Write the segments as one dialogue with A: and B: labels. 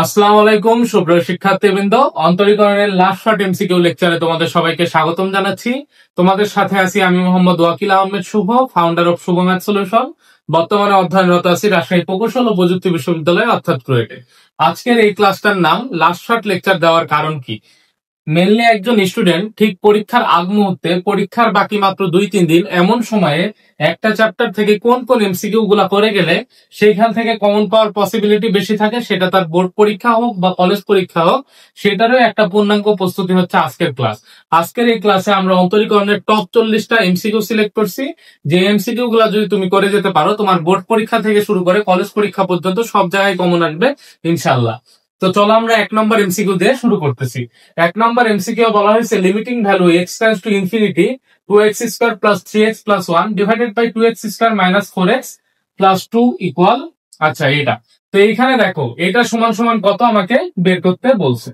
A: আসসালামু আলাইকুম সুপ্রিয় শিক্ষার্থীবৃন্দ, অন্তরীকরণের লাস্ট শর্ট এমসিকিউ লেকচারে তোমাদের সবাইকে স্বাগতম জানাচ্ছি। তোমাদের সাথে আছি আমি Mohammad Wakil Ahmed Shuvo, founder of Shuvo math solution. বর্তমানে অধ্যয়নরত আছি রাজশাহী প্রকৌশল ও প্রযুক্তি বিশ্ববিদ্যালয়ে অর্থাৎ ক্রুয়েটে। আজকের এই ক্লাসটার নাম লাস্ট শর্ট লেকচার দেওয়ার কারণ কি। মেনলি একজন স্টুডেন্ট ঠিক পরীক্ষার আগ মুহূর্তে, পরীক্ষার বাকি মাত্র 2-3 দিন এমন সময়ে একটা চ্যাপ্টার থেকে কোন কোন এমসিকিউ গুলা করে গেলে সেইখান থেকে কমন পাওয়ার পসিবিলিটি বেশি থাকে, সেটা তার বোর্ড পরীক্ষা হোক বা কলেজ পরীক্ষা হোক, সেটারও একটা পূর্ণাঙ্গ প্রস্তুতি হচ্ছে আজকের ক্লাস। আজকের এই ক্লাসে আমরা অন্তরীকরণের টপ 40টা এমসিকিউ সিলেক্ট করছি। যে এমসিকিউ গুলা যদি তুমি করে যেতে পারো, তোমার বোর্ড পরীক্ষা থেকে শুরু করে কলেজ পরীক্ষা পর্যন্ত সব জায়গায় কমন আসবে ইনশাআল্লাহ। তো চলো আমরা 1 নম্বর এমসিকিউ দিয়ে শুরু করতেছি। 1 নম্বর এমসিকিউ বলা হয়েছে limiting value x tends to infinity 2x square plus 3x plus 1 divided by 2x square minus 4x plus 2 equal. আচ্ছা, এটা তো এইখানে দেখো, এটা সমান সমান কত আমাকে বের করতে বলছে।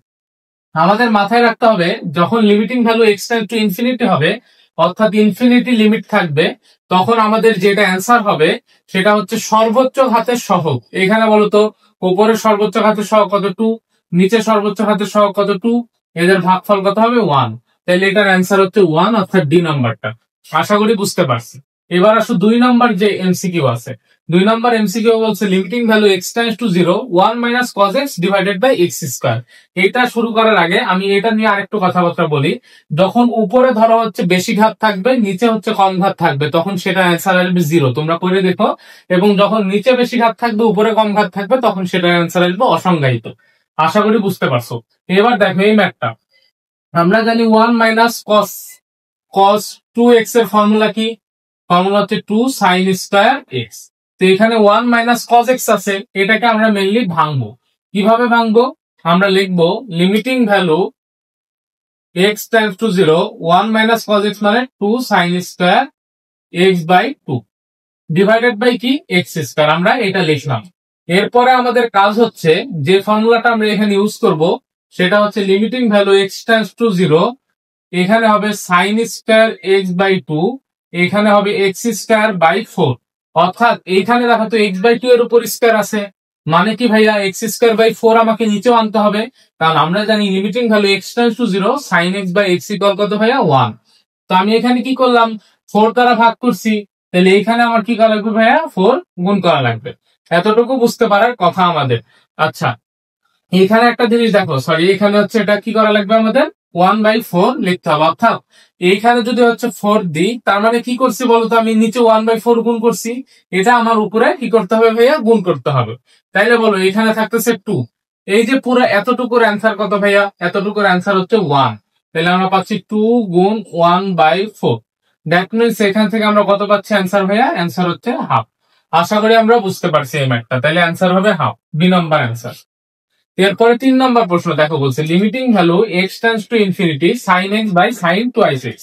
A: আমাদের মাথায় রাখতে হবে, যখন limiting value x tends to infinity হবে, অর্থাৎ ইনফিনিটি লিমিট থাকবে, তখন আমাদের যেটা অ্যান্সার হবে সেটা হচ্ছে সর্বোচ্চ ঘাতের সহগ। এখানে বলতো উপরের সর্বোচ্চ ঘাতের সহগ কত 2, নিচে সর্বোচ্চ ঘাতের সহগ কত 2, এদের ভাগফল কত হবে 1। তাহলে এটার অ্যান্সার হচ্ছে 1, অর্থাৎ ডি নাম্বারটা। আশা করি বুঝতে পারছি। এবার আসো 2 নম্বর যে এমসিকিউ আছে। 2 নম্বর এমসিকিউ বলছে limiting value x tends to 0 1 minus cos x divided by x square. এটা শুরু করার আগে আমি এটা নিয়ে আরেকটু কথাবার্তা বলি। যখন উপরে ধরো হচ্ছে বেশি ঘাত থাকবে, নিচে হচ্ছে কম ঘাত থাকবে, তখন সেটা অ্যান্সার আসবে 0। তোমরা করে দেখো। এবং যখন নিচে বেশি ঘাত থাকবে, উপরে কম ঘাত থাকবে, তখন সেটা অ্যান্সার আসবে অসংজ্ঞায়িত। আশা করি বুঝতে পারছো। এবার দেখো এই ম্যাথটা, আমরা জানি 1 মাইনাস cos 2x এর ফর্মুলা কি? ফর্মুলা হচ্ছে 2 sin স্কয়ার x। তো এখানে 1 মাইনাস cos x আছে, এটাকে আমরা মেইনলি ভাঙবো। কিভাবে ভাঙবো? আমরা লিখবো limiting value x tends to 0 1 minus cos x মানে 2 sin square x by 2 divided by কি x স্কয়ার। আমরা এটা লিখলাম। এরপরে আমাদের কাজ হচ্ছে, যে ফর্মুলাটা আমরা এখানে ইউজ করব সেটা হচ্ছে limiting value x tends to 0, এখানে হবে sin স্কয়ার x বাই 2, এখানে হবে x স্কয়ার বাই 4। অর্থাৎ এইখানে দেখো তো x বাই 2 এর উপর স্কয়ার আছে, মানে কি ভাইয়া x স্কয়ার বাই 4 আমাকে নিচেও আনতে হবে। কারণ আমরা জানি limiting value x tends to 0 sin x by x equal কত ভাইয়া 1। তো আমি এখানে কি করলাম, 4 দ্বারা ভাগ করছি, তাহলে এখানে আমার কি করা লাগবে ভাইয়া 4 গুণ করা লাগবে। এতটুকু বুঝতে পারার কথা আমাদের। আচ্ছা, এখানে একটা জিনিস দেখো, সরি, এখানে হচ্ছে এটা কি করা লাগবে আমাদের 1/4 লিখতে হবে। অর্থাৎ এইখানে যদি হচ্ছে 4 দিই, তার মানে কি করছি বলতো, আমি নিচে 1/4 গুণ করছি, এটা আমার উপরে কি করতে হবে ভাইয়া গুণ করতে হবে। তাইলে বলো এখানে থাকতেছে 2। এই যে পুরো এতটুকুর অ্যান্সার কত ভাইয়া? এতটুকুর অ্যান্সার হচ্ছে 1। তাহলে আমরা পাচ্ছি 2 গুণ 1/4। দ্যাট মিনস এখান থেকে আমরা কত পাচ্ছি অ্যান্সার ভাইয়া? অ্যান্সার হচ্ছে হাফ। আশা করি আমরা বুঝতে পারছি এই ম্যাথটা। তাহলে অ্যান্সার হবে হাফ, বি নাম্বার অ্যান্সার। এরপরে 3 নম্বর প্রশ্ন দেখো, বলছে limiting value x tends to infinity sin x by sin twice x।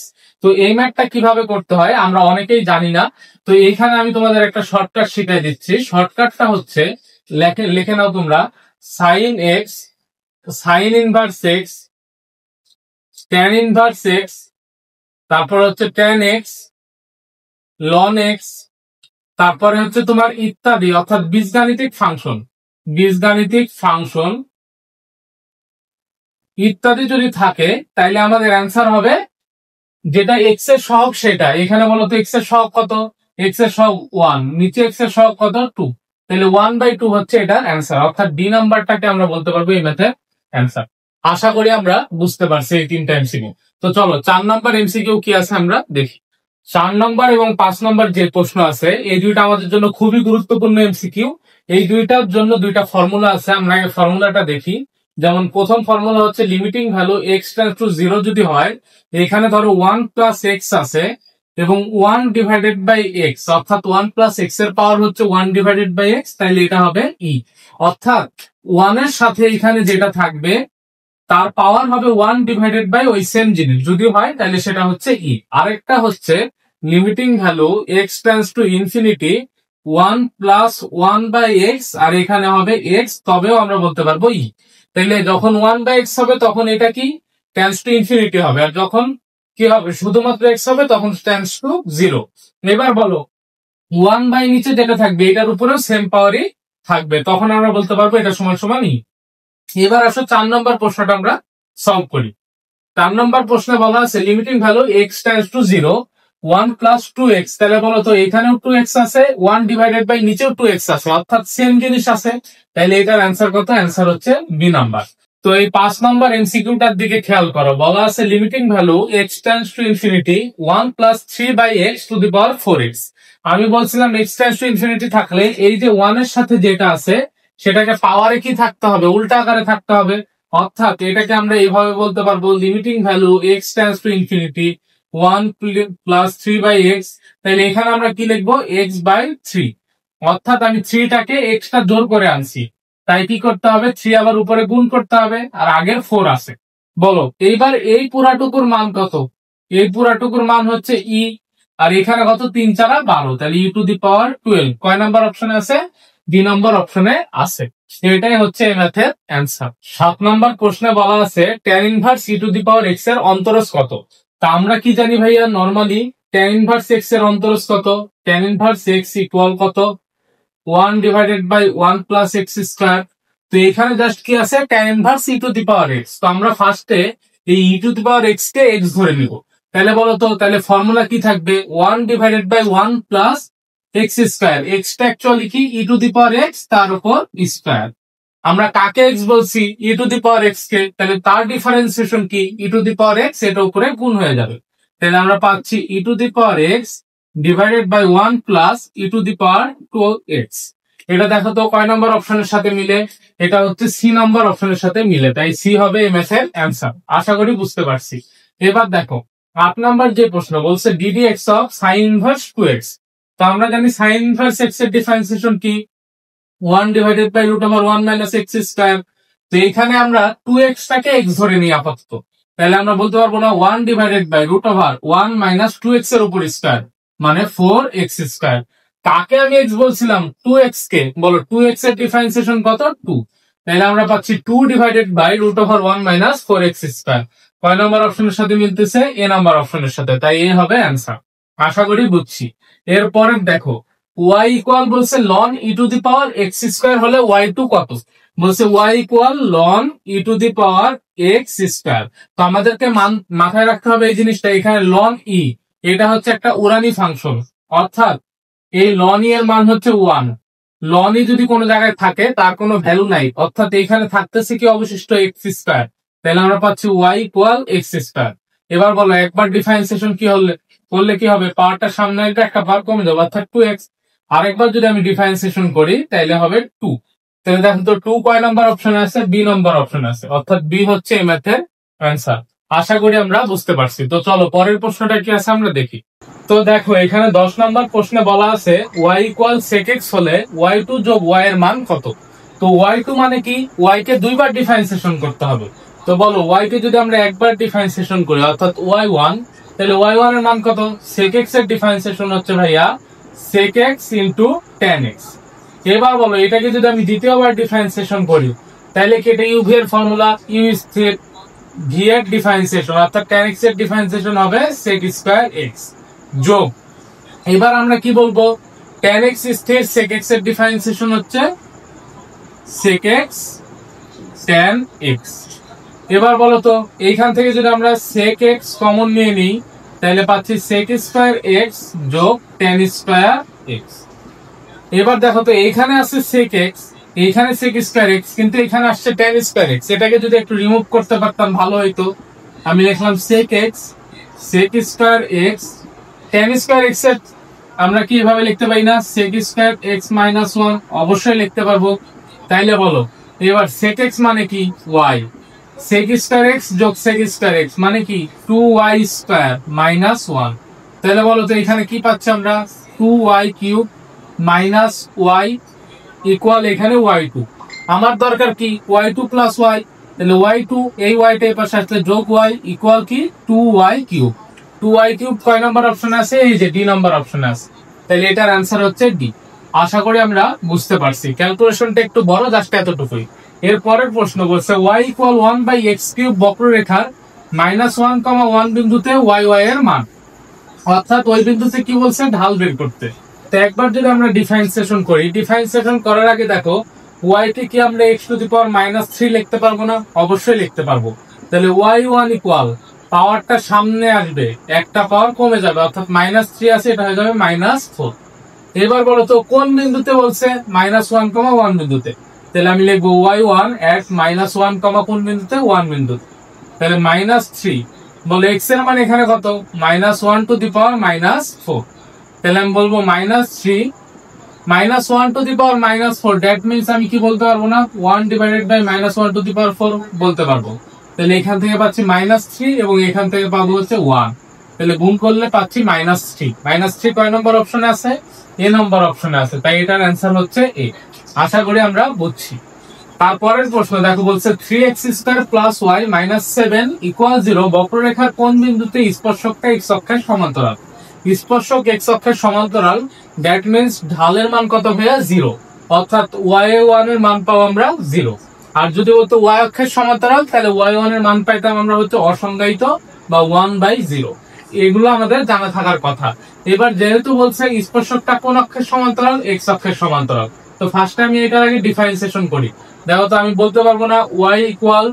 A: তো এই ম্যাথটা কিভাবে করতে হয় আমরা অনেকেই জানি না। তো এইখানে আমি তোমাদের একটা শর্টকাট শিখাই দিচ্ছি। শর্টকাটটা হচ্ছে, লিখে নাও তোমরা, sin x sin inverse x tan inverse x, তারপর হচ্ছে tan x ln x, তারপরে হচ্ছে তোমার ইত্যাদি, অর্থাৎ বীজগাণিতিক ফাংশন ইত্যাদি যদি থাকে, তাইলে আমাদের অ্যান্সার হবে যেটা এক্স এর সহগ সেটা। এখানে বলতো এক্স এর সহগ কত? এক্স এর সহগ 1, নিচে এক্স এর সহগ কত 2, তাহলে 1/2 হচ্ছে এটার অ্যান্সার। অর্থাৎ ডি নাম্বারটাকে আমরা বলতে পারবো এই ম্যাথের অ্যান্সার। আশা করি আমরা বুঝতে পারছি এই 3টা এমসিকিউ। তো চলো 4 নাম্বার এমসিকিউ কি আছে আমরা দেখি। 4 নম্বর এবং 5 নম্বর যে প্রশ্ন আছে, এই দুইটা আমাদের জন্য খুবই গুরুত্বপূর্ণ এমসিকিউ। এই দুইটার জন্য দুইটা ফর্মুলা আছে, আমরা এই ফর্মুলাটা দেখি। যেমন প্রথম ফর্মুলা হচ্ছে limiting value x tends to 0 যদি হয়, এখানে ধরো 1 প্লাস x আছে এবং 1 ডিভাইডেড বাই x, অর্থাৎ 1 প্লাস x এর পাওয়ার হচ্ছে 1 ডিভাইডেড বাই x, তাইলে এটা হবে e। অর্থাৎ 1 এর সাথে এখানে যেটা থাকবে তার পাওয়ার হবে 1 ডিভাইডেড বাই ওই সেম জিনিস, যদি হয় তাহলে সেটা হচ্ছে ই। আরেকটা হচ্ছে limiting value x tends to infinity 1 plus 1 by x, আর এখানে হবে x, তবেও আমরা বলতে পারবো ই। তাহলে যখন 1/x হবে তখন এটা কি টেন্ডস টু ইনফিনিটি হবে, আর যখন কি হবে শুধুমাত্র x হবে তখন টেন্ডস টু 0। এবার বলো 1 বাই নিচে যেটা থাকবে এটার উপরেও সেম পাওয়ারই থাকবে, তখন আমরা বলতে পারবো এটা সমান সমান ই। এবার আসো 4 নম্বর প্রশ্নটা আমরা সলভ করি। 4 নম্বর প্রশ্নে বলা আছে limiting value x tends to 0 1 plus 2x, তাহলে বলো তো এখানেও 2x আছে, 1 ডিভাইডেড বাই নিচেও 2x আছে, অর্থাৎ সেম জিনিস আছে। তাহলে এটার অ্যান্সার কত? অ্যান্সার হচ্ছে বি নাম্বার। তো এই 5 নম্বর এমসিকিউটার দিকে খেয়াল করো। বলা আছে limiting value x tends to infinity 1 plus 3 by x to the power 4x। আমি বলছিলাম এক্স টেন্ডস টু ইনফিনিটি থাকলে এই যে 1 এর সাথে যেটা আছে সেটাকে পাওয়ারে কি থাকতে হবে? উল্টা আকারে থাকতে হবে। অর্থাৎ এটাকে আমরা এইভাবে বলতে পারবো limiting value x tends to infinity 1 plus 3 by x. তাহলে এখানে আমরা কি লিখবো? X by 3। অর্থাৎ আমি 3টাকে এক্সট্রা জোর করে আনছি, তাই কি করতে হবে? 3 আবার উপরে গুণ করতে হবে, আর আগের 4 আছে। বলো এইবার এই পুরাটুকুর মান কত? এই পুরাটুকুর মান হচ্ছে ই, আর এখানে কত? 3 4 12, তাহলে ই টু দি পাওয়ার 12 কয় নাম্বার অপশনে আছে? ডি নম্বর অপশনে আছে। এটাই হচ্ছে এই ম্যাথের অ্যান্সার। 7 নম্বর প্রশ্নে বলা আছে tan inverse e to the power x এর অন্তরজ কত? তা আমরা কি জানি ভাইয়া? নরমালি tan ইনভার্স এক্স এর অন্তরজ কত? tan ইনভার্স এক্স ইকুয়াল কত? 1 divided by 1 plus x square. তো এখানে জাস্ট কি আছে? tan inverse e to the power x. তো আমরা ফার্স্টে এই e to the power x কে এক্স ধরে নিব। তাহলে বলো তো, তাহলে ফর্মুলা কি থাকবে? 1 divided by 1 plus x square. এক্সটা অ্যাকচুয়ালি কি? E to the power x তার উপর স্কয়ার। আমরা কাকে এক্স বলছি? ই টু দি পাওয়ার এক্স কে, তাহলে তার ডিফারেন্সিয়েশন কি? E to the power x, এটা উপরে গুণ হয়ে যাবে। তাহলে আমরা পাচ্ছি e to the power x divided by 1 plus e to the power 2x। এটা দেখো তো কয় নম্বর অপশনের সাথে মিলে? এটা হচ্ছে সি নম্বর অপশনের সাথে মিলে, তাই সি হবে এই ম্যাথের অ্যান্সার। আশা করি বুঝতে পারছি। এবার দেখো 8 নম্বর যে প্রশ্ন বলছে d d x of sine inverse 2x। তো আমরা জানি সাইন ইনভার্স এক্স এর ডিফারেন্সিয়েশন কি? 1 divided by root over 1 minus x square. তো এখানে আমরা 2x টাকে x ধরে নিই আপাতত। তাহলে আমরা বলতে পারবো না 1 divided by root over 1 minus 2x এর উপর স্কয়ার, মানে 4x স্কয়ার। কাকে আমি x বলছিলাম? 2x কে। বলো 2x এর ডিফারেন্সিয়েশন কত? 2। তাহলে আমরা পাচ্ছি 2 divided by root over 1 minus 4x square. কয় নম্বর অপশনের সাথে মিলতেছে? এ নাম্বার অপশনের সাথে, তাই এ হবে অ্যান্সার। আশা করি বুঝছি। এরপরে দেখো y ইকুয়াল বলছে লন e to the power x square হলে y2 কত? বলছে y ইকুয়াল লন e to the power x square. তো আমাদেরকে মাথায় রাখতে হবে এই জিনিসটা, এখানে লন ই এটা হচ্ছে একটা উড়ানি ফাংশন, অর্থাৎ এই লন ই এর মান হচ্ছে 1। লন ই যদি কোনো জায়গায় থাকে তার কোনো ভ্যালু নাই, অর্থাৎ এখানে থাকতেছে কি অবশিষ্ট? X square. তাহলে আমরা পাচ্ছি y ইকুয়াল এক্স স্কয়ার। এবার বলো একবার ডিফারেন্সিয়েশন কি করলে কি হবে? পাওয়ারটা সামনে একটা পাওয়ার কমে যাবে, অর্থাৎ 2x। আরেকবার যদি আমি ডিফারেন্সিয়েশন করি তাহলে হবে 2। তাহলে দেখো তো 2 কয় নাম্বার অপশন আছে? বি নাম্বার অপশন আছে, অর্থাৎ বি হচ্ছে এই ম্যাথের অ্যান্সার। আশা করি আমরা বুঝতে পারছি। তো চলো পরের প্রশ্নটা কি আছে আমরা দেখি। তো দেখো এখানে 10 নাম্বার প্রশ্নে বলা আছে y ইকুয়াল sec x হলে y2 যোগ y এর মান কত? তো y2 মানে কি? y কে দুইবার ডিফারেন্সিয়েশন করতে হবে। তো বলো y কে যদি আমরা একবার ডিফারেন্সিয়েশন করি অর্থাৎ y1, তাহলে y1 এর মান কত? sec x এর ডিফারেন্সিয়েশন হচ্ছে ভাইয়া sec x into tan x। এবার বলো এটাকে যদি আমি দ্বিতীয়বার ডিফারেন্সিয়েশন করি তাহলে কি এটা ইউ ভি এর ফর্মুলা? ইউ স্থির, ভি এর ডিফারেন্সিয়েশন অর্থাৎ tan x এর ডিফারেন্সিয়েশন হবে sec স্কয়ার x যোগ, এবার আমরা কি বলবো? tan x স্থির, sec x এর ডিফারেন্সিয়েশন হচ্ছে sec x tan x। এবার বলো তো এইখান থেকে যদি আমরা sec x কমন নিয়ে নিই তাহলে পাচ্ছি sec স্কয়ার x যোগ tan স্কয়ার x। এবার দেখো তো এইখানে আছে sec x, এইখানে sec স্কয়ার x, কিন্তু এখানে আসছে tan স্কয়ার x। এটাকে যদি একটু রিমুভ করতে পারতাম ভালো হইতো। আমি লিখলাম sec x sec square x। tan square x এর আমরা কি এভাবে লিখতে পারি না? sec স্কয়ার x মাইনাস 1 অবশ্যই লিখতে পারবো। তাইলে বলো এবার sec x মানে কি? y, sec স্কয়ার x যোগ sec স্কয়ার x মানে কি? 2y square minus 1। তাহলে বলো তো এখানে কি পাচ্ছি আমরা? 2y cube minus y equal এখানে y2। আমার দরকার কি? y2 plus y। তাহলে y2 এই yটা এই পাশে আসলে যোগ y ইকুয়াল কি? 2y cube. 2y কিউব কয় নাম্বার অপশনে আছে? এই যে ডি নাম্বার অপশনে আছে। তাহলে এটার অ্যান্সার হচ্ছে ডি। আশা করি আমরা বুঝতে পারছি। ক্যালকুলেশনটা একটু বড়, জাস্ট এতটুকুই। এর পরের প্রশ্ন বলছে y equal 1 by x cube বক্ররেখার -1, 1 বিন্দুতে y এর মান, অর্থাৎ ওই বিন্দুতে কি বলছে? ঢাল বের করতে। তো একবার যদি আমরা ডিফারেন্সিয়েশন করি, ডিফারেন্সিয়েশন করার আগে দেখো ওয়াই কে কি আমরা এক্স টু দি পাওয়ার -3 লিখতে পারবো না? অবশ্যই লিখতে পারবো। তাহলে y1 ইকুয়াল পাওয়ারটা সামনে আসবে, একটা পাওয়ার কমে যাবে, অর্থাৎ -3 আছে, এটা হয়ে যাবে -4। এবার বলো তো কোন বিন্দুতে বলছে? -1, 1 বিন্দুতে। তাহলে আমি লিখবো y1 at -1, কোন বিন্দুতে? 1 বিন্দুতে। তাহলে -3 বলে x এর মান এখানে কত? -1 টু দি পাওয়ার -4। তাহলে আমি বলবো -3 -1 to the power -4, that means আমি কি বলতে পারবো না? 1 ডিভাইডেড বাই -1 টু দি পাওয়ার 4 বলতে পারবো। তাহলে এখান থেকে পাচ্ছি -3 এবং এখান থেকে পাবো হচ্ছে 1। তাহলে গুণ করলে পাচ্ছি -3। -3 কয় নম্বর অপশনে আছে? এ নম্বর অপশনে আছে, তাই এটার অ্যান্সার হচ্ছে এ। আশা করি আমরা বুঝছি। তারপরের প্রশ্ন দেখো, বলছে 3x² প্লাস y -7 ইকুয়াল 0 বক্ররেখার কোন বিন্দুতে স্পর্শকটা x অক্ষের সমান্তরাল? স্পর্শক x অক্ষের সমান্তরাল, দ্যাট মিনস ঢালের মান কত ভাইয়া? 0, অর্থাৎ y1 এর মান পাবো আমরা 0। আর যদি বলতো y অক্ষের সমান্তরাল, তাহলে y1 এর মান পাইতাম আমরা হচ্ছে অসংজ্ঞায়িত বা 1/0। এগুলো আমাদের জানা থাকার কথা। এবার যেহেতু বলছে স্পর্শকটা কোন অক্ষের সমান্তরাল? x অক্ষের সমান্তরাল, তো ফার্স্টে আমি এটার আগে ডিফারেন্সিয়েশন করি। দেখো তো আমি বলতে পারবো না y ইকুয়াল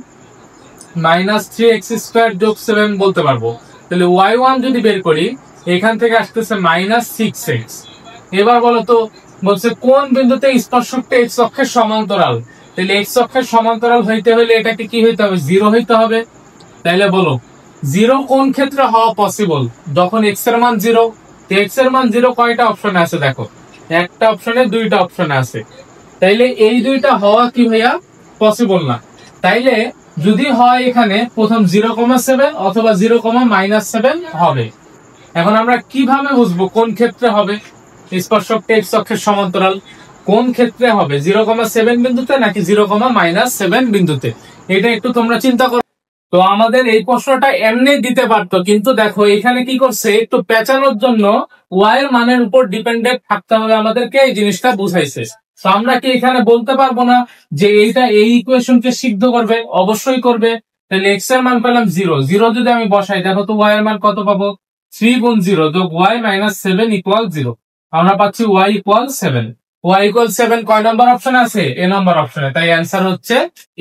A: -3x² যোগ 7 বলতে পারবো। তাহলে y1 যদি বের করি, এখান থেকে আসতেছে -6x। এবার বলো তো বলছে কোন বিন্দুতে স্পর্শকটা x অক্ষের সমান্তরাল? তাহলে x অক্ষের সমান্তরাল হইতে হলে এটাকে কি হইতে হবে? 0 হইতে হবে। তাইলে বলো 0 কোন ক্ষেত্রে হওয়া পসিবল? যখন x এর মান 0। x এর মান 0 কয়টা অপশনে আছে? দেখো, একটা অপশনে, দুইটা অপশনে আছে। তাইলে এই দুইটা হওয়া কি ভাইয়া? পসিবল না। তাইলে যদি হয় এখানে প্রথম 0,7 অথবা 0,-7 হবে। এখন আমরা কিভাবে বুঝবো কোন ক্ষেত্রে হবে স্পর্শকটা x অক্ষের সমান্তরাল? কোন ক্ষেত্রে হবে? 0,7 বিন্দুতে নাকি 0,-7 বিন্দুতে? এটা একটু তোমরা চিন্তা করো। তো আমাদের এই প্রশ্নটা এমনি দিতে পারতো, কিন্তু দেখো এখানে কি করছে, একটু পেঁচানোর জন্য y এর মানের উপর ডিপেন্ডেন্ট থাকতে হবে আমাদেরকে, এই জিনিসটা বুঝাইছে। তো আমরা কি এখানে বলতে পারবো না যে এইটা এই ইকুয়েশনকে সিদ্ধ করবে? অবশ্যই করবে। তাহলে x এর মান পেলাম 0, 0 যদি আমি বসাই, দেখো তো y এর মান কত পাবো? 3 গুণ 0 যোগ y -7 ইকুয়াল 0। আমরা পাচ্ছি y ইকুয়াল 7। y ইকুয়াল 7 কয় নম্বর অপশন আছে? এ নম্বর অপশনে, তাই অ্যান্সার হচ্ছে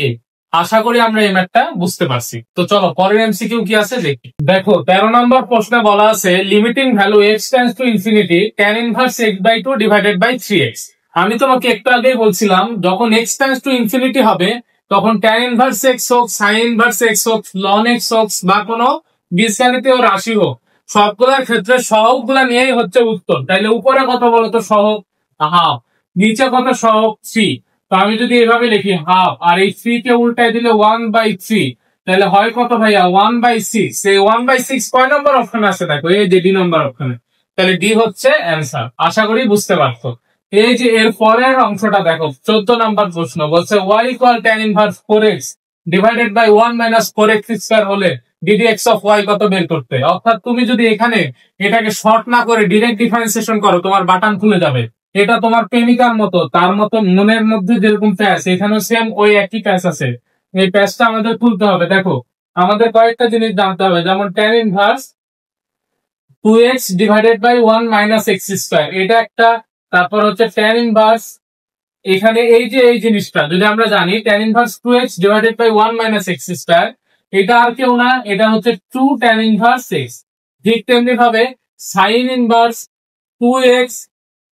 A: এ। আশা করি আমরা এই ম্যাথটা বুঝতে পারছি। তো চলো পরের এমসিকিউ কি আছে দেখি। দেখো 13 নম্বর প্রশ্নে বলা আছে limiting value x tends to infinity tan inverse x/2 divided by 3x। আমি তোমাকে একটু আগেই বলছিলাম যখন x টেন্ডস টু ইনফিনিটি হবে, তখন tan ইনভার্স x হোক, sin ইনভার্স x হোক, ln x হোক বা কোনো বীজগাণিতীয় রাশি হোক, সবগুলোর ক্ষেত্রে সহগগুলা নিয়েই হচ্ছে উত্তর। তাইলে উপরে কত বলতো? সহগ হাফ। নিচে কত? সহগ 3। তো আমি যদি এভাবে লিখি হাফ, আর এই 3 কে উল্টায় দিলে 1/3, তাহলে হয় কত ভাইয়া? 1/6। এই 1/6 কয় নম্বর অপশন আছে? দেখো এই যে ডি নম্বর অপশনে। তাহলে ডি হচ্ছে অ্যান্সার। আশা করি বুঝতে পারছো। এই যে এর পরের অংশটা দেখো, 14 নম্বর প্রশ্ন বলছে y equal tan inverse 4x divided by 1 - 4x² হলে ddx অফ y কত বের করতে? অর্থাৎ তুমি যদি এখানে এটাকে শর্ট না করে ডিরেক্ট ডিফারেন্সিয়েশন করো, তোমার বাটন খুলে যাবে। এটা তোমার প্রেমিকার মতো, তার মতো মনের মধ্যে যেরকম প্যাচ, এখানেও সেম ওই একই প্যাচ আছে। এই প্যাচটা আমাদের খুলতে হবে। দেখো আমাদের কয়েকটা জিনিস জানতে হবে, যেমন tan inverse 2x divided by 1 - x², এটা একটা। তারপর হচ্ছে tan ইনভার্স, এখানে এই যে এই জিনিসটা যদি আমরা জানি, tan inverse 2x divided by 1 - x², এটা আর কেউ না, এটা হচ্ছে 2 tan ইনভার্স x। ঠিক তেমনি ভাবে sin inverse 2x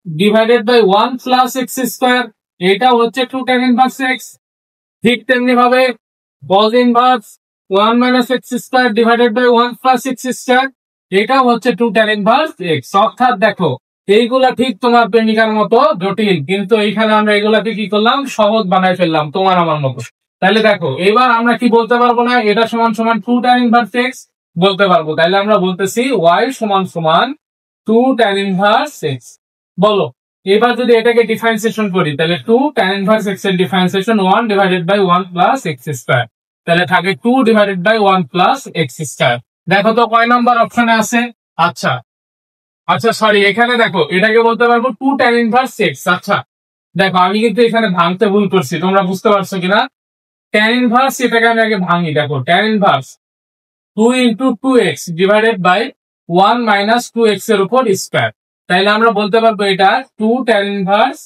A: divided by 1 plus x², এটা হচ্ছে 2 tan ইনভার্স x। ঠিক তেমনি ভাবে cos inverse 1 - x² divided by 1 plus x², এটা হচ্ছে 2 tan ইনভার্স x। অর্থাৎ দেখো এইগুলা ঠিক তোমার প্রেমিকার মতো জটিল, কিন্তু এইখানে আমরা এগুলাকে কি করলাম? সহজ বানাই ফেললাম তোমার আমার মতো। তাহলে দেখো এবার আমরা কি বলতে পারবো না এটা সমান সমান 2 tan ইনভার্স x বলতে পারবো। তাহলে আমরা বলতেছি y সমান সমান 2 tan ইনভার্স x। বলো এবার যদি এটাকে ডিফারেন্সিয়েশন করি, তাহলে 2 tan ইনভার্স x এর differentiation 1 divided by 1 plus x², তাহলে থাকে 2 ডিভাইডেড বাই 1 প্লাস x²। দেখো তো কয় নাম্বার অপশনে আছে? আচ্ছা আচ্ছা সরি, এখানে দেখো এটাকে বলতে পারবো 2 tan ইনভার্স x। আচ্ছা দেখো আমি কিন্তু এখানে ভাঙতে ভুল করছি, তোমরা বুঝতে পারছো কিনা? tan ইনভার্স এটাকে আমি আগে ভাঙি। দেখো tan inverse 2 into 2x divided by 1 - 2x এর উপর স্কয়ার। তাইলে আমরা বলতে পারবো এটা 2 tan ইনভার্স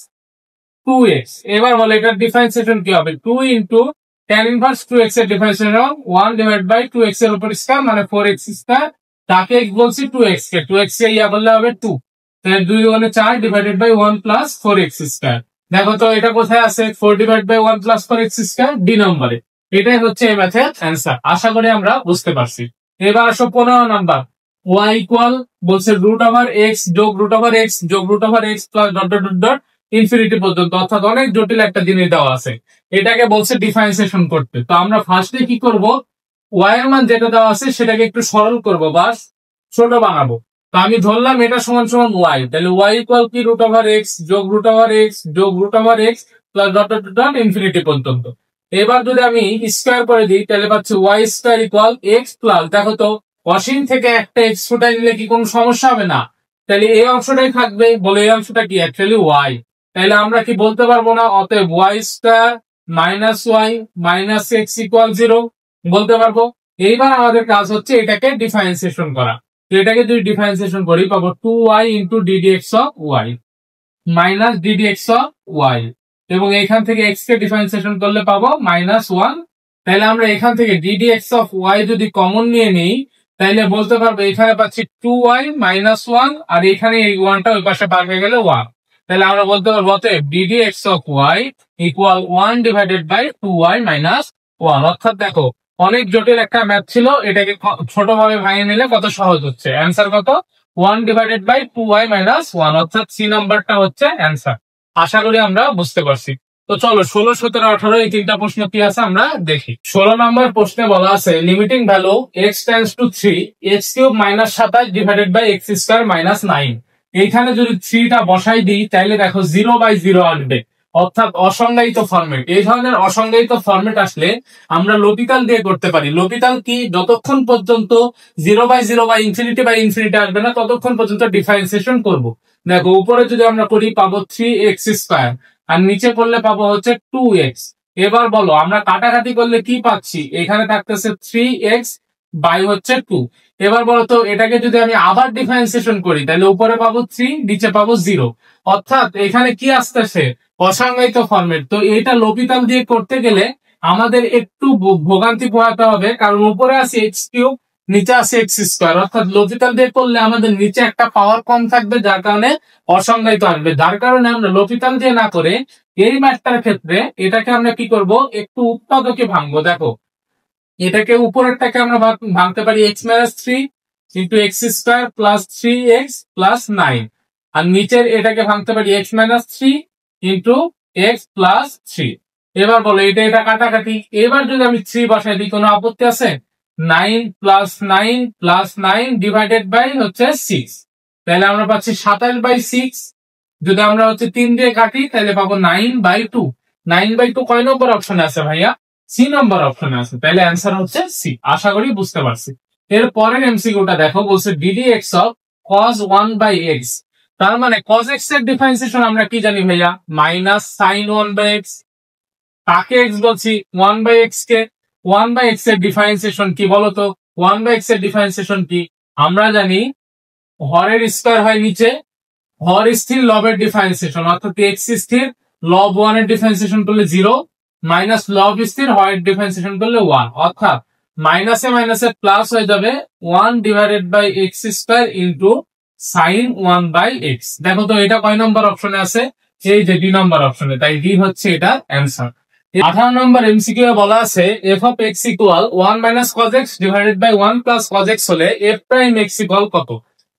A: 2x। এবার বলো এটার ডিফারেন্সিয়েশন কি হবে, 2 ইন্টু tan ইনভার্স 2x এর ডিফারেন্সিয়েশন 1 ডিভাইড বাই 2x এর উপর স্কয়ার মানে 4x স্কয়ার, তাকে x বলছি 2x কে, 2x কে ইয়া করলে হবে 2, তাহলে 2 গুণে 4 divided by 1 plus 4x square. দেখো তো এটা কোথায় আছে, 4 divide by 1 plus 4x square D নম্বরে। এটাই হচ্ছে এই ম্যাথের অ্যান্সার, আশা করি আমরা বুঝতে পারছি। এবার আসো 15 নাম্বার, y ইকুয়াল বলছে রুট ওভার x যোগ রুট ওভার x যোগ root over x plus dot dot dot dot infinity পর্যন্ত, অর্থাৎ অনেক জটিল একটা জিনিস দেওয়া আছে, এটাকে বলছে ডিফারেন্সিয়েশন করতে। তো আমরা ফার্স্টে কি করব, y এর মান যেটা দেওয়া আছে সেটাকে একটু সরল করব বা ছোট বানাবো। তো আমি ধরলাম এটা সমান সমান y, তাহলে y ইকুয়াল কি রুট ওভার x যোগ রুট ওভার x যোগ root over x plus dot dot dot infinity পর্যন্ত। এবার যদি আমি স্কয়ার করে দিই তাহলে পাচ্ছি y square equal x plus, দেখো তো অসীম থেকে একটা x ফুটাই নিলে কি কোনো সমস্যা হবে না, তাহলে এই অংশটাই থাকবে, বলে এই অংশটা কি অ্যাকচুয়ালি y, তাহলে আমরা কি বলতে পারবো না অতএব y square minus y minus x equal 0 বলতে পারবো। এইবার আমাদের কাজ হচ্ছে এটাকে ডিফারেন্সিয়েশন করা, তো এটাকে যদি ডিফারেন্সিয়েশন করি পাবো 2y into ddx of y minus ddx of y, এবং এখান থেকে x কে ডিফারেন্সিয়েশন করলে পাবো মাইনাস 1, তাহলে আমরা এখান থেকে ddx অফ y যদি কমন নিয়ে নিই তাহলে বলতে পারবো এখানে পাচ্ছি 2y মাইনাস 1, আর এখানে এই 1টা ওই পাশে পার হয়ে গেলে 1, তাহলে আমরা বলতে পারবো অতএব ddx of y equal 1 divided by 2y minus 1। অর্থাৎ দেখো অনেক জটিল একটা ম্যাথ ছিল, এটাকে ছোটভাবে ভাঙিয়ে নিলে কত সহজ হচ্ছে, অ্যান্সার কত 1 ডিভাইডেড বাই 2y মাইনাস 1, অর্থাৎ সি নাম্বারটা হচ্ছে অ্যান্সার। আশা করি আমরা বুঝতে পারছি। তো চলো 16, 17, 18 এই তিনটা প্রশ্ন কি আছে আমরা দেখি। 16 নম্বর প্রশ্নে বলা আছে limiting value x tends to 3 x cube minus 27 divided by x square minus 9। এইখানে যদি 3 টা বসাই দিই তাহলে দেখো 0/0 আসবে, অর্থাৎ অসংজ্ঞায়িত ফরম্যাট। এই ধরনের অসংজ্ঞায়িত ফরম্যাট আসলে আমরা লপিতাল দিয়ে করতে পারি। লপিতাল কি, যতক্ষণ পর্যন্ত 0/0 বা ইনফিনিটি বাই ইনফিনিটি আসবে না ততক্ষণ পর্যন্ত ডিফারেন্সিয়েশন করব। দেখো উপরে যদি আমরা করি পাবো 3x স্কয়ার, আর নিচে করলে পাবো হচ্ছে 2x। এবার বলো আমরা কাটাকাটি করলে কি পাচ্ছি, এখানে থাকতেছে 3x বাই হচ্ছে 2। এবার বলো তো এটাকে যদি আমি আবার ডিফারেন্সিয়েশন করি তাহলে উপরে পাবো 3, নিচে পাবো 0, অর্থাৎ এখানে কি আসতেছে অসংজ্ঞায়িত ফরম্যাট। তো এটা লপিতাল দিয়ে করতে গেলে আমাদের একটু ভোগান্তি পোহাতে হবে, কারণ উপরে আছে x কিউব নিচে আছে x স্কয়ার, অর্থাৎ লপিতাল দিয়ে করলে আমাদের নিচে একটা পাওয়ার কম থাকবে যার কারণে অসংজ্ঞায়িত আসবে। যার কারণে আমরা লপিতাল দিয়ে না করে এই ম্যাথটার ক্ষেত্রে এটাকে আমরা কি করব, একটু উৎপাদকে ভাঙবো। দেখো এটাকে উপরেরটাকে আমরা ভাঙতে পারি x minus 3 into x square plus 3x plus 9, আর নিচের এটাকে ভাঙতে পারি x minus 3 into x plus 3। এবার বলো এটা এটা কাটাকাটি, এবার যদি আমি 3 বসাই দিই কোনো আপত্তি আছে, 9 প্লাস 9 প্লাস 9 ডিভাইডেড বাই হচ্ছে 6, তাহলে আমরা পাচ্ছি 27/6। যদি আমরা হচ্ছে 3 দিয়ে কাটি তাহলে পাবো 9/2। 9/2 কয় নম্বর অপশনে আছে ভাইয়া, সি নম্বর অপশনে আছে, তাহলে অ্যান্সার হচ্ছে সি। আশা করি বুঝতে পারছি। এর পরের এমসিকিউটা দেখো, বলছে ddx অফ cos 1/x, তার মানে cos x এর ডিফারেন্সিয়েশন আমরা কি জানি ভাইয়া, মাইনাস sin 1/x। কাকে x বলছি, 1/x কে। 1/x এর ডিফারেন্সিয়েশন কি বলতো, 1/x এর ডিফারেন্সিয়েশন কি, আমরা জানি হরের স্কয়ার হয় নিচে, হর স্থির লবের ডিফারেন্সিয়েশন, অর্থাৎ x স্থির লব 1 এর ডিফারেন্সিয়েশন করলে 0 মাইনাস লব স্থির হরের ডিফারেন্সিয়েশন করলে 1, অর্থাৎ মাইনাসে মাইনাসে প্লাস হয়ে যাবে 1 divided by x square into sin 1/x। দেখো তো এটা কয় নম্বর অপশনে আছে, এই যে ডি নম্বর অপশনে, তাই ডি হচ্ছে এটা অ্যান্সার। 18 নম্বর এমসিকিউ এ বলা আছে f of x equal 1 minus cos x divided by 1 plus cos x হলে f প্রাইম x ইকুয়াল কত।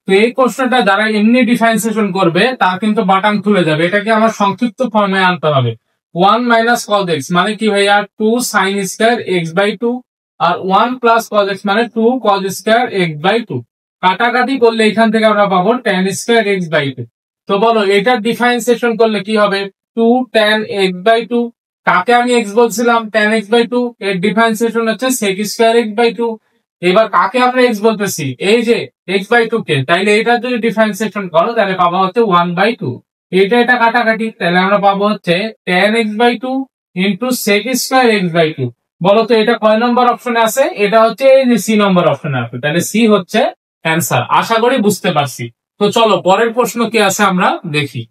A: তো এই কোশ্চেনটা যারা এমনি ডিফারেন্সিয়েশন করবে তার কিন্তু বাটাম খুলে যাবে, এটাকে আমার সংক্ষিপ্ত ফর্মে আনতে হবে। 1 মাইনাস cos x মানে কি ভাইয়া 2 sin স্কয়ার x/2, আর 1 প্লাস cos x মানে 2 cos স্কয়ার x/2। কাটাকাটি করলে এখান থেকে আমরা পাবো tan স্কয়ার x/2। তো বলো এটার ডিফারেন্সিয়েশন করলে কি হবে, 2 tan x/2, কাকে আমি x বলছিলাম tan x/2, এর ডিফারেন্সিয়েশন হচ্ছে sec স্কয়ার x/2। এবার কাকে আমরা x বলতেছি, এই যে x/2 কে, তাইলে এটা যদি ডিফারেন্সিয়েশন করো তাহলে পাবো হচ্ছে 1/2। এটা এটা কাটাকাটি, তাহলে আমরা পাবো হচ্ছে tan x/2 into sec square x/2। বলো তো এটা কয় নম্বর অপশনে আছে, এটা হচ্ছে এই যে সি নম্বর অপশনে আছে, তাহলে সি হচ্ছে অ্যান্সার। আশা করি বুঝতে পারছি। তো চলো পরের প্রশ্ন কি আছে আমরা দেখি।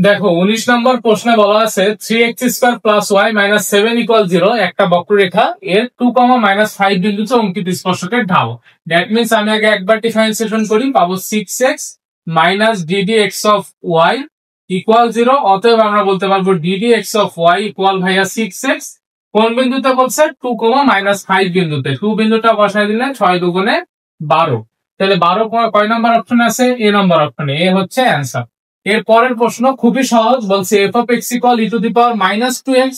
A: দেখো 19 নম্বর প্রশ্নে বলা আছে 3x² plus y minus 7 equal 0 একটা বক্ররেখা এর 2, -5 বিন্দুতে অঙ্কিত স্পর্শকের ঢাল। দ্যাট মিন্স আমি আগে একবার ডিফারেন্সিয়েশন করি, পাবো 6x minus ddx of y equal 0। অতএব আমরা বলতে পারবো ddx অফ y ইকুয়াল ভাইয়া 6x কোন বিন্দুতে বলছে 2, -5 বিন্দুতে। 2 বিন্দুটা বসাই দিলে 6 দুগুণে 12, তাহলে 12 কয় নম্বর অপশনে আছে? এ নম্বর অপশনে। এ হচ্ছে অ্যান্সার। এর পরের প্রশ্ন খুবই সহজ, বলছে f of x equal e to the power -2x,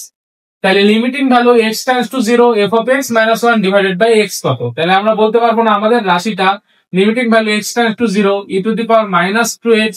A: তাহলে limiting value x tends to 0 f of x minus 1 divided by x কত? তাহলে আমরা বলতে পারবো না আমাদের রাশিটা limiting value x tends to 0 e to the power -2x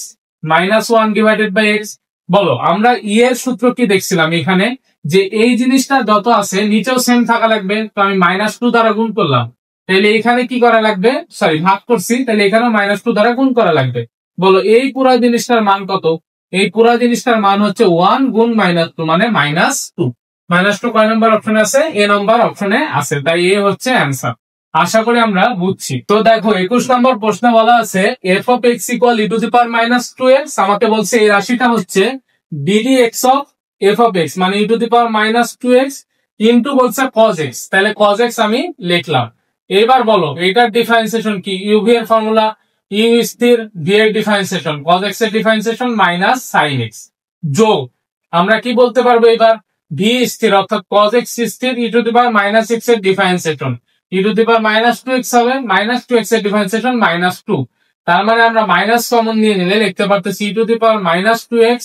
A: minus 1 divided by x। বলো আমরা e এর সূত্র কি দেখছিলাম এখানে, যে এই জিনিসটা যত আছে নিচেও সেম থাকা লাগবে, তো আমি -2 দ্বারা গুণ করলাম, তাহলে এখানে কি করা লাগবে, সরি ভাগ করছি, তাহলে এখানেও -2 দ্বারা গুণ করা লাগবে। বলো এই পুরা জিনিসটার মান কত? এই পুরা জিনিসটার মান হচ্ছে 1 গুণ -2 মানে -2। -2 কয় নম্বর অপশনে আছে? এ নম্বর অপশনে আছে, তাই এ হচ্ছে অ্যান্সার। আশা করি আমরা বুঝছি। তো দেখো 21 নম্বর প্রশ্নে বলা আছে f of x equal e to the power -2x, আমাকে বলছে এই রাশিটা হচ্ছে ddx of f of x মানে e to the power -2x into বলছে cos x, তাহলে cos x আমি লিখলাম। এবার বলো এটার ডিফারেন্সিয়েশন কি? u v এর ফর্মুলা u স্থির, v এর ডিফারেন্সিয়েশন cos x এর ডিফারেন্সিয়েশন মাইনাস sin x যোগ আমরা কি বলতে পারবো এবার v স্থির অর্থাৎ cos x স্থির e to the power -x এর differentiation e to the power -2x হবে, -2x এর ডিফারেন্সিয়েশন -2, তার মানে আমরা মাইনাস কমন নিয়ে নিলে লিখতে পারতেছি e to the power -2x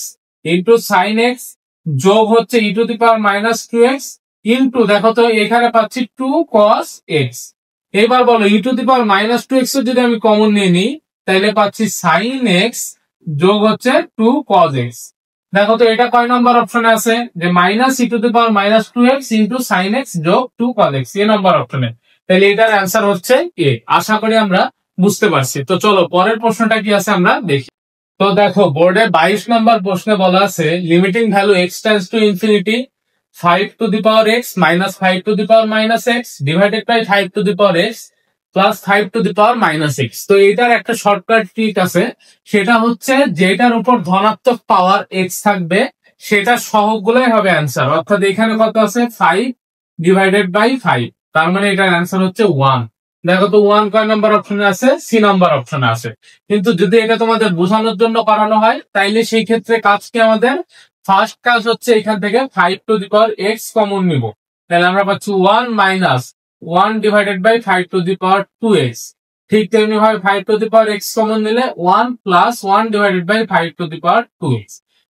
A: into sin x যোগ হচ্ছে e to the power -2x into দেখো তো এখানে পাচ্ছি 2 cos x। এবার বলো e to the power -2x যদি আমি কমন নিয়ে নিই তাহলে পাচ্ছি sin x যোগ হচ্ছে 2 cos x। দেখো তো এটা কয় নম্বর অপশনে আছে? যে minus e to the power -2x into sin x যোগ 2 cos x, এ নম্বর অপশনে। তাহলে এটার অ্যান্সার হচ্ছে এ। আশা করি আমরা বুঝতে পারছি। তো চলো পরের প্রশ্নটা কি আছে আমরা দেখি। তো দেখো বোর্ডে 22 নম্বর প্রশ্নে বলা আছে limiting value x tends to infinity 5 to the power x minus 5 to the power minus x divided by 5 to the power x plus 5 to the power minus x। তো এটার একটা শর্টকাট ট্রিক আছে, সেটা হচ্ছে যেটার উপর ধনাত্মক পাওয়ার x থাকবে সেটা সহগগুলোই হবে অ্যান্সার। অর্থাৎ এখানে কত আছে? 5 ডিভাইডেড বাই 5, তার মানে এটার অ্যান্সার হচ্ছে 1। দেখো তো 1 কয় নম্বর অপশনে আছে? সি নম্বর অপশনে আছে। কিন্তু যদি এটা তোমাদের বোঝানোর জন্য করানো হয় তাইলে সেই ক্ষেত্রে কাজ কি আমাদের? ফার্স্ট কাজ হচ্ছে এখান থেকে 5 to the power x common নিব, তাহলে আমরা পাচ্ছি 1 মাইনাস 1 divided by 5 to the power 2x। ঠিক তেমনি ভাবে 5 to the power x common নিলে 1 plus 1 divided by 5 to the power 2x।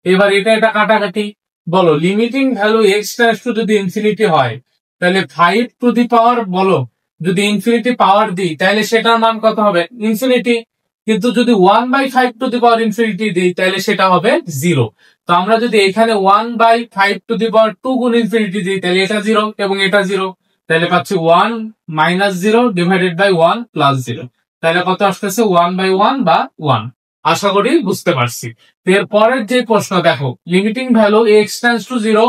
A: এবার এটা কাটাকাটি। বলো limiting value x tends to যদি ইনফিনিটি হয় তাহলে 5 টু দি পাওয়ার বলো যদি ইনফিনিটি পাওয়ার দিই তাহলে সেটার মান কত হবে? ইনফিনিটি। কিন্তু যদি 1/5 টু দি পাওয়ার ইনফিনিটি দিই তাহলে সেটা হবে 0। তো আমরা যদি এখানে 1/5 টু দি পাওয়ার 2 গুণ ইনফিনিটি দিই তাহলে এটা 0 এবং এটা 0, তাহলে পাচ্ছি 1 মাইনাস 0 ডিভাইডেড বাই 1 প্লাস 0, তাহলে কত আসতেছে? 1/1 বা 1। আশা করি বুঝতে পারছি। এর পরের যে প্রশ্ন দেখো limiting value x tends to 0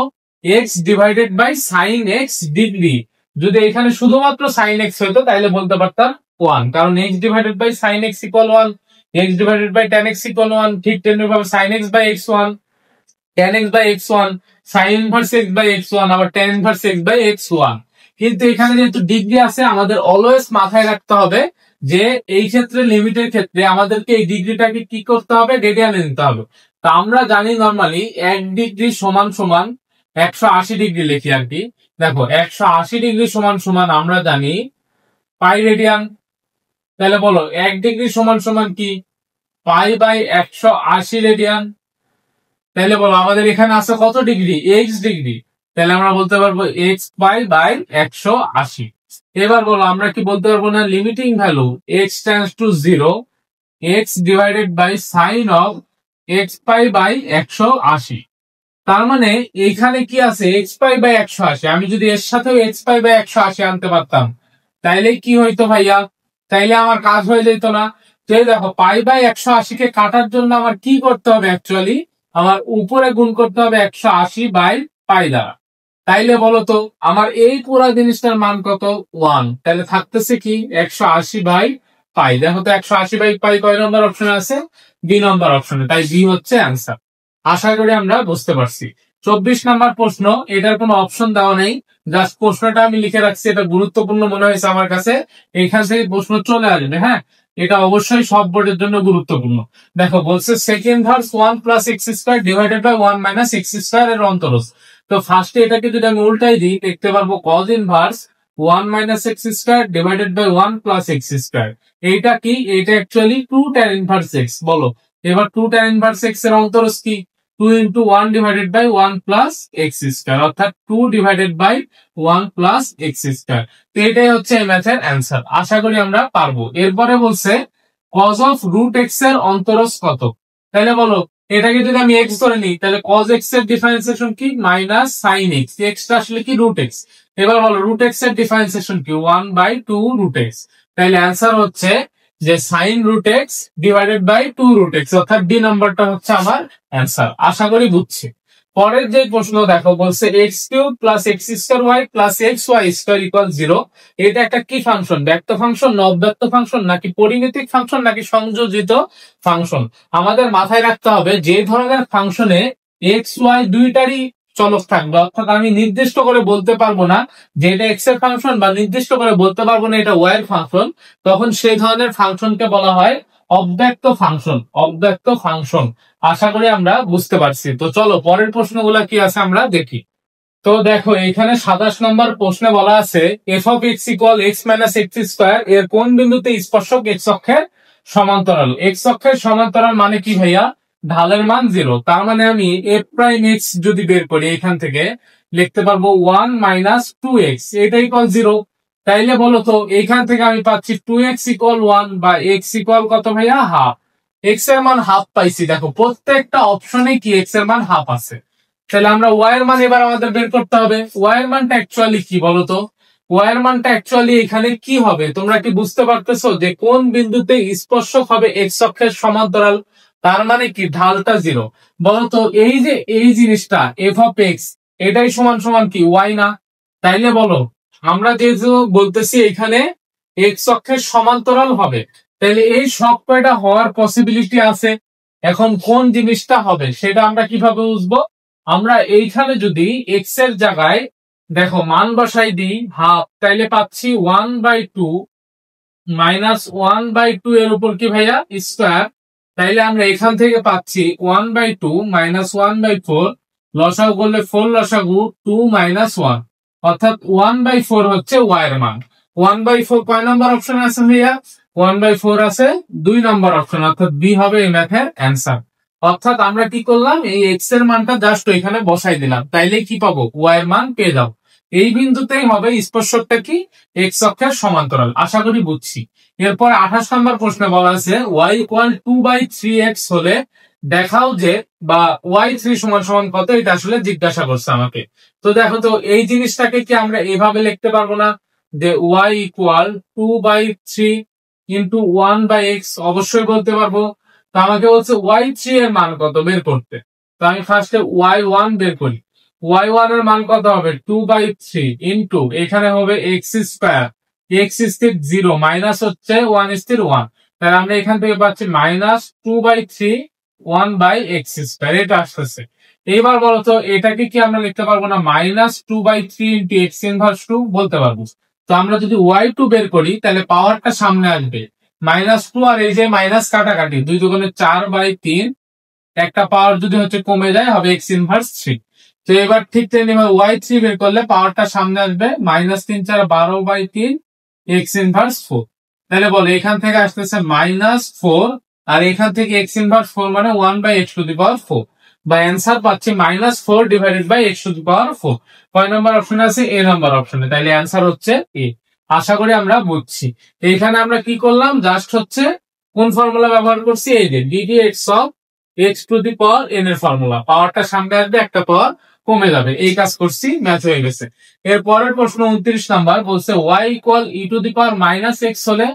A: x divided by sin x degree, যদি এখানে শুধুমাত্র sin x হতো তাহলে বলতে পারতাম 1, কারণ x divided by sin x equal 1, x divided by tan x equal 1, ঠিক তেমনি ভাবে sin x by x1, tan x by x1, sin inverse x by x1 আবার tan inverse x by x1। কিন্তু এখানে যেহেতু ডিগ্রি আছে আমাদের always মাথায় রাখতে হবে যে এই ক্ষেত্রে লিমিটের ক্ষেত্রে আমাদেরকে এই ডিগ্রিটাকে কি করতে হবে? রেডিয়ানে নিতে হবে। তো আমরা জানি নরমালি 1 ডিগ্রি সমান সমান 180 ডিগ্রি লিখি আর কি। দেখো 180 ডিগ্রি সমান সমান আমরা জানি পাই রেডিয়ান। তাহলে বলো 1 ডিগ্রি সমান সমান কি? Pi by 180 radian. তাহলে বলো আমাদের এখানে আছে কত ডিগ্রি? x ডিগ্রি, তাহলে আমরা বলতে পারবো x পাই বাই 180। এবার বলো আমরা কি বলতে পারবো না limiting value x tends to 0 x divided by sine of x pi by 180। তার মানে এখানে কি আছে? x pi by 180। আমি যদি এর সাথেও x পাই বাই 180 আনতে পারতাম তাইলে কি হইতো ভাইয়া? তাইলে আমার কাজ হয়ে যেত না? তো এই দেখো পাই বাই 180 কে কাটার জন্য আমার কি করতে হবে? অ্যাকচুয়ালি আমার উপরে গুণ করতে হবে 180 বাই পাই দ্বারা। তাইলে বলো তো আমার এই পুরো জিনিসটার মান কত? 1। তাহলে থাকতেছে কি? 180 বাই পাই। দেখো তো 180 বাই পাই কয় নম্বর অপশনে আছে? বি নম্বর অপশনে, তাই বি হচ্ছে অ্যান্সার। আশা করি আমরা বুঝতে পারছি। 24 নাম্বার প্রশ্ন, এটার কোনো অপশন দেওয়া নেই, জাস্ট প্রশ্নটা আমি লিখে রাখছি, এটা গুরুত্বপূর্ণ মনে হয়েছে আমার কাছে, এখান থেকে প্রশ্ন চলে আসবে। হ্যাঁ, এটা অবশ্যই সব বোর্ডের জন্য গুরুত্বপূর্ণ। দেখো বলছে সেকেন্ড ভার্স 1 plus x square divided by 1 minus x square এর অন্তরজ। তো ফার্স্টে এটাকে যদি আমি উল্টাই দিই, দেখতে পারবো cos inverse 1 minus x square divided by 1 plus x square. এইটা কি? এইটা অ্যাকচুয়ালি 2 tan ইনভার্স এক্স। বলো এবার 2 tan ইনভার্স এক্স এর অন্তরজ কি? 2 into 1 divided by 1 plus x square, অর্থাৎ 2 divided by 1 plus x square। তো এটাই হচ্ছে এই ম্যাথের অ্যান্সার। আশা করি আমরা পারবো। এরপরে বলছে cos of root x এর অন্তরজ কত? তাহলে বলো এটাকে যদি আমি x ধরে নিই, তাহলে cos x এর ডিফারেন্সিয়েশন কি? Minus sin x। x টা আসলে কি? Root x। এবার বলো রুট x এর ডিফারেন্সিয়েশন কি? 1/2 রুট x। তাহলে অ্যান্সার হচ্ছে যে sine root x divided by 2 root x, অর্থাৎ ডি নাম্বারটা হচ্ছে আমার অ্যান্সার। আশা করি বুঝছি। পরের যে প্রশ্ন দেখো বলছে x cube plus x square y plus x y square equal 0। এটা একটা কি ফাংশন? ব্যক্ত ফাংশন, নবব্যক্ত ফাংশন, নাকি পরিমিতিক ফাংশন, নাকি সংযোজিত ফাংশন? আমাদের মাথায় রাখতে হবে যে ধরনের ফাংশনে এক্স ওয়াই দুইটারই চলক থাকবে, অর্থাৎ আমি নির্দিষ্ট করে বলতে পারবো না যে এটা এক্স এর ফাংশন, বা নির্দিষ্ট করে বলতে পারবো না এটা ওয়াই এর ফাংশন, তখন সেই ধরনের ফাংশনকে বলা হয় অব্যক্ত ফাংশন। অব্যক্ত ফাংশন। আশা করি আমরা বুঝতে পারছি। তো চলো পরের প্রশ্নগুলো কি আছে আমরা দেখি। তো দেখো এখানে 27 নম্বর প্রশ্নে বলা আছে F of x equal x minus x square এর কোন বিন্দুতে স্পর্শক এক্স অক্ষের সমান্তরাল? এক্স অক্ষের সমান্তরাল মানে কি ভাইয়া? ঢালের মান 0। তার মানে আমি এফ প্রাইম এক্স যদি বের করি, এখান থেকে লিখতে পারবো 1 মাইনাস 2x, এটা ইকুয়াল 0। তাইলে বলো তো এইখান থেকে আমি পাচ্ছি 2x ইকুয়াল 1 বা x ইকুয়াল কত ভাইয়া? হাফ। এক্স এর মান হাফ পাইছি। দেখো প্রত্যেকটা অপশনে কি এক্স এর মান হাফ আছে। তাহলে আমরা ওয়াই এর মান এবার আমাদের বের করতে হবে। ওয়াই এর মানটা অ্যাকচুয়ালি কি বলতো? ওয়াই এর মানটা অ্যাকচুয়ালি এখানে কি হবে? তোমরা কি বুঝতে পারতেছো যে কোন বিন্দুতে স্পর্শক হবে এক্স অক্ষের সমান্তরাল? তার মানে কি ঢালটা 0। বলতো এই যে এই জিনিসটা এফ অফ এক্স, এটাই সমান সমান কি ওয়াই না? তাইলে বলো আমরা যেহেতু বলতেছি এখানে এক্স অক্ষের সমান্তরাল হবে, তাহলে এই সব কয়টা হওয়ার পসিবিলিটি আছে। এখন কোন জিনিসটা হবে সেটা আমরা কিভাবে বুঝবো? আমরা এইখানে যদি এক্স এর জায়গায় দেখো মান বসাই দিই হাফ, তাইলে পাচ্ছি 1/2 মাইনাস 1/2 এর উপর কি ভাইয়া? স্কোয়ার। তাইলে আমরা এখান থেকে পাচ্ছি 1/2 মাইনাস 1/4, লসাগু করলে 4 লসাগু 2 মাইনাস 1, অর্থাৎ 1/4 হচ্ছে ওয়াই এর মান। 1/4 কয় নাম্বার অপশনে আছে ভাইয়া? 1/4 আছে 2 নম্বর অপশন, অর্থাৎ বি হবে এই ম্যাথের অ্যান্সার। অর্থাৎ আমরা কি করলাম? এই এক্স এর মানটা জাস্ট ওইখানে বসাই দিলাম, তাইলে কি পাবো? ওয়াই এর মান পেয়ে যাবো। এই বিন্দুতেই হবে স্পর্শকটা কি? এক্স অক্ষের সমান্তরাল। আশা করি বুঝছি। এরপর 28 নম্বর প্রশ্নে বলা আছে y ইকুয়াল 2/3x হলে দেখাও যে, বা y3 সমান সমান কত, এটা আসলে জিজ্ঞাসা করছে আমাকে। তো দেখো তো এই জিনিসটাকে কি আমরা এভাবে লিখতে পারবো না যে y ইকুয়াল 2/3 ইন্টু 1/x? অবশ্যই বলতে পারবো। তো আমাকে বলছে y3 এর মান কত বের করতে। তো আমি ফার্স্টে y1 বের করি। y1 এর মান কত হবে? 2/3 ইন্টু এখানে হবে x স্কোয়ার, x স্থির 0, মাইনাস হচ্ছে 1 স্থির 1, তাহলে আমরা এখান থেকে পাচ্ছি মাইনাস 2/3 1/x স্কোয়ার, এটা আসতেছে। এইবার বলতো এটাকে কি আমরা লিখতে পারবো না মাইনাস 2/3 ইন্টু এক্স ইনভার্স 2? বলতে পারবো। তো আমরা যদি y2 বের করি তাহলে পাওয়ারটা সামনে আসবে -2, আর এই যে মাইনাস কাটাকাটি 2 দুগুণে 4/3, একটা পাওয়ার যদি হচ্ছে কমে যায় হবে এক্স ইনভার্স 3। তো এবার ঠিক তেমনি y3 বের করলে পাওয়ারটা সামনে আসবে -3 4 12/3 এক্স ইনভার্স 4। তাহলে বলো এখান থেকে আসতেছে -4, আর এখান থেকে এক্স ইনভার্স 4 মানে 1/x⁴, বা অ্যান্সার পাচ্ছি -4 ডিভাইডেড বাই x⁴। কয় নম্বর অপশনে আছে? এ নম্বর অপশনে। তাহলে অ্যান্সার হচ্ছে এ। আশা করি আমরা বুঝছি। এইখানে আমরা কি করলাম? জাস্ট হচ্ছে কোন ফর্মুলা ব্যবহার করছি? এই যে ddx অফ x⁴n এর ফর্মুলা। পাওয়ারটা সামনে আসবে, একটা পাওয়ার কমে যাবে, এই কাজ করছি, ম্যাচ হয়ে গেছে। এর পরের প্রশ্ন 29 নাম্বার বলছে y ইকুয়াল e⁻−x হলে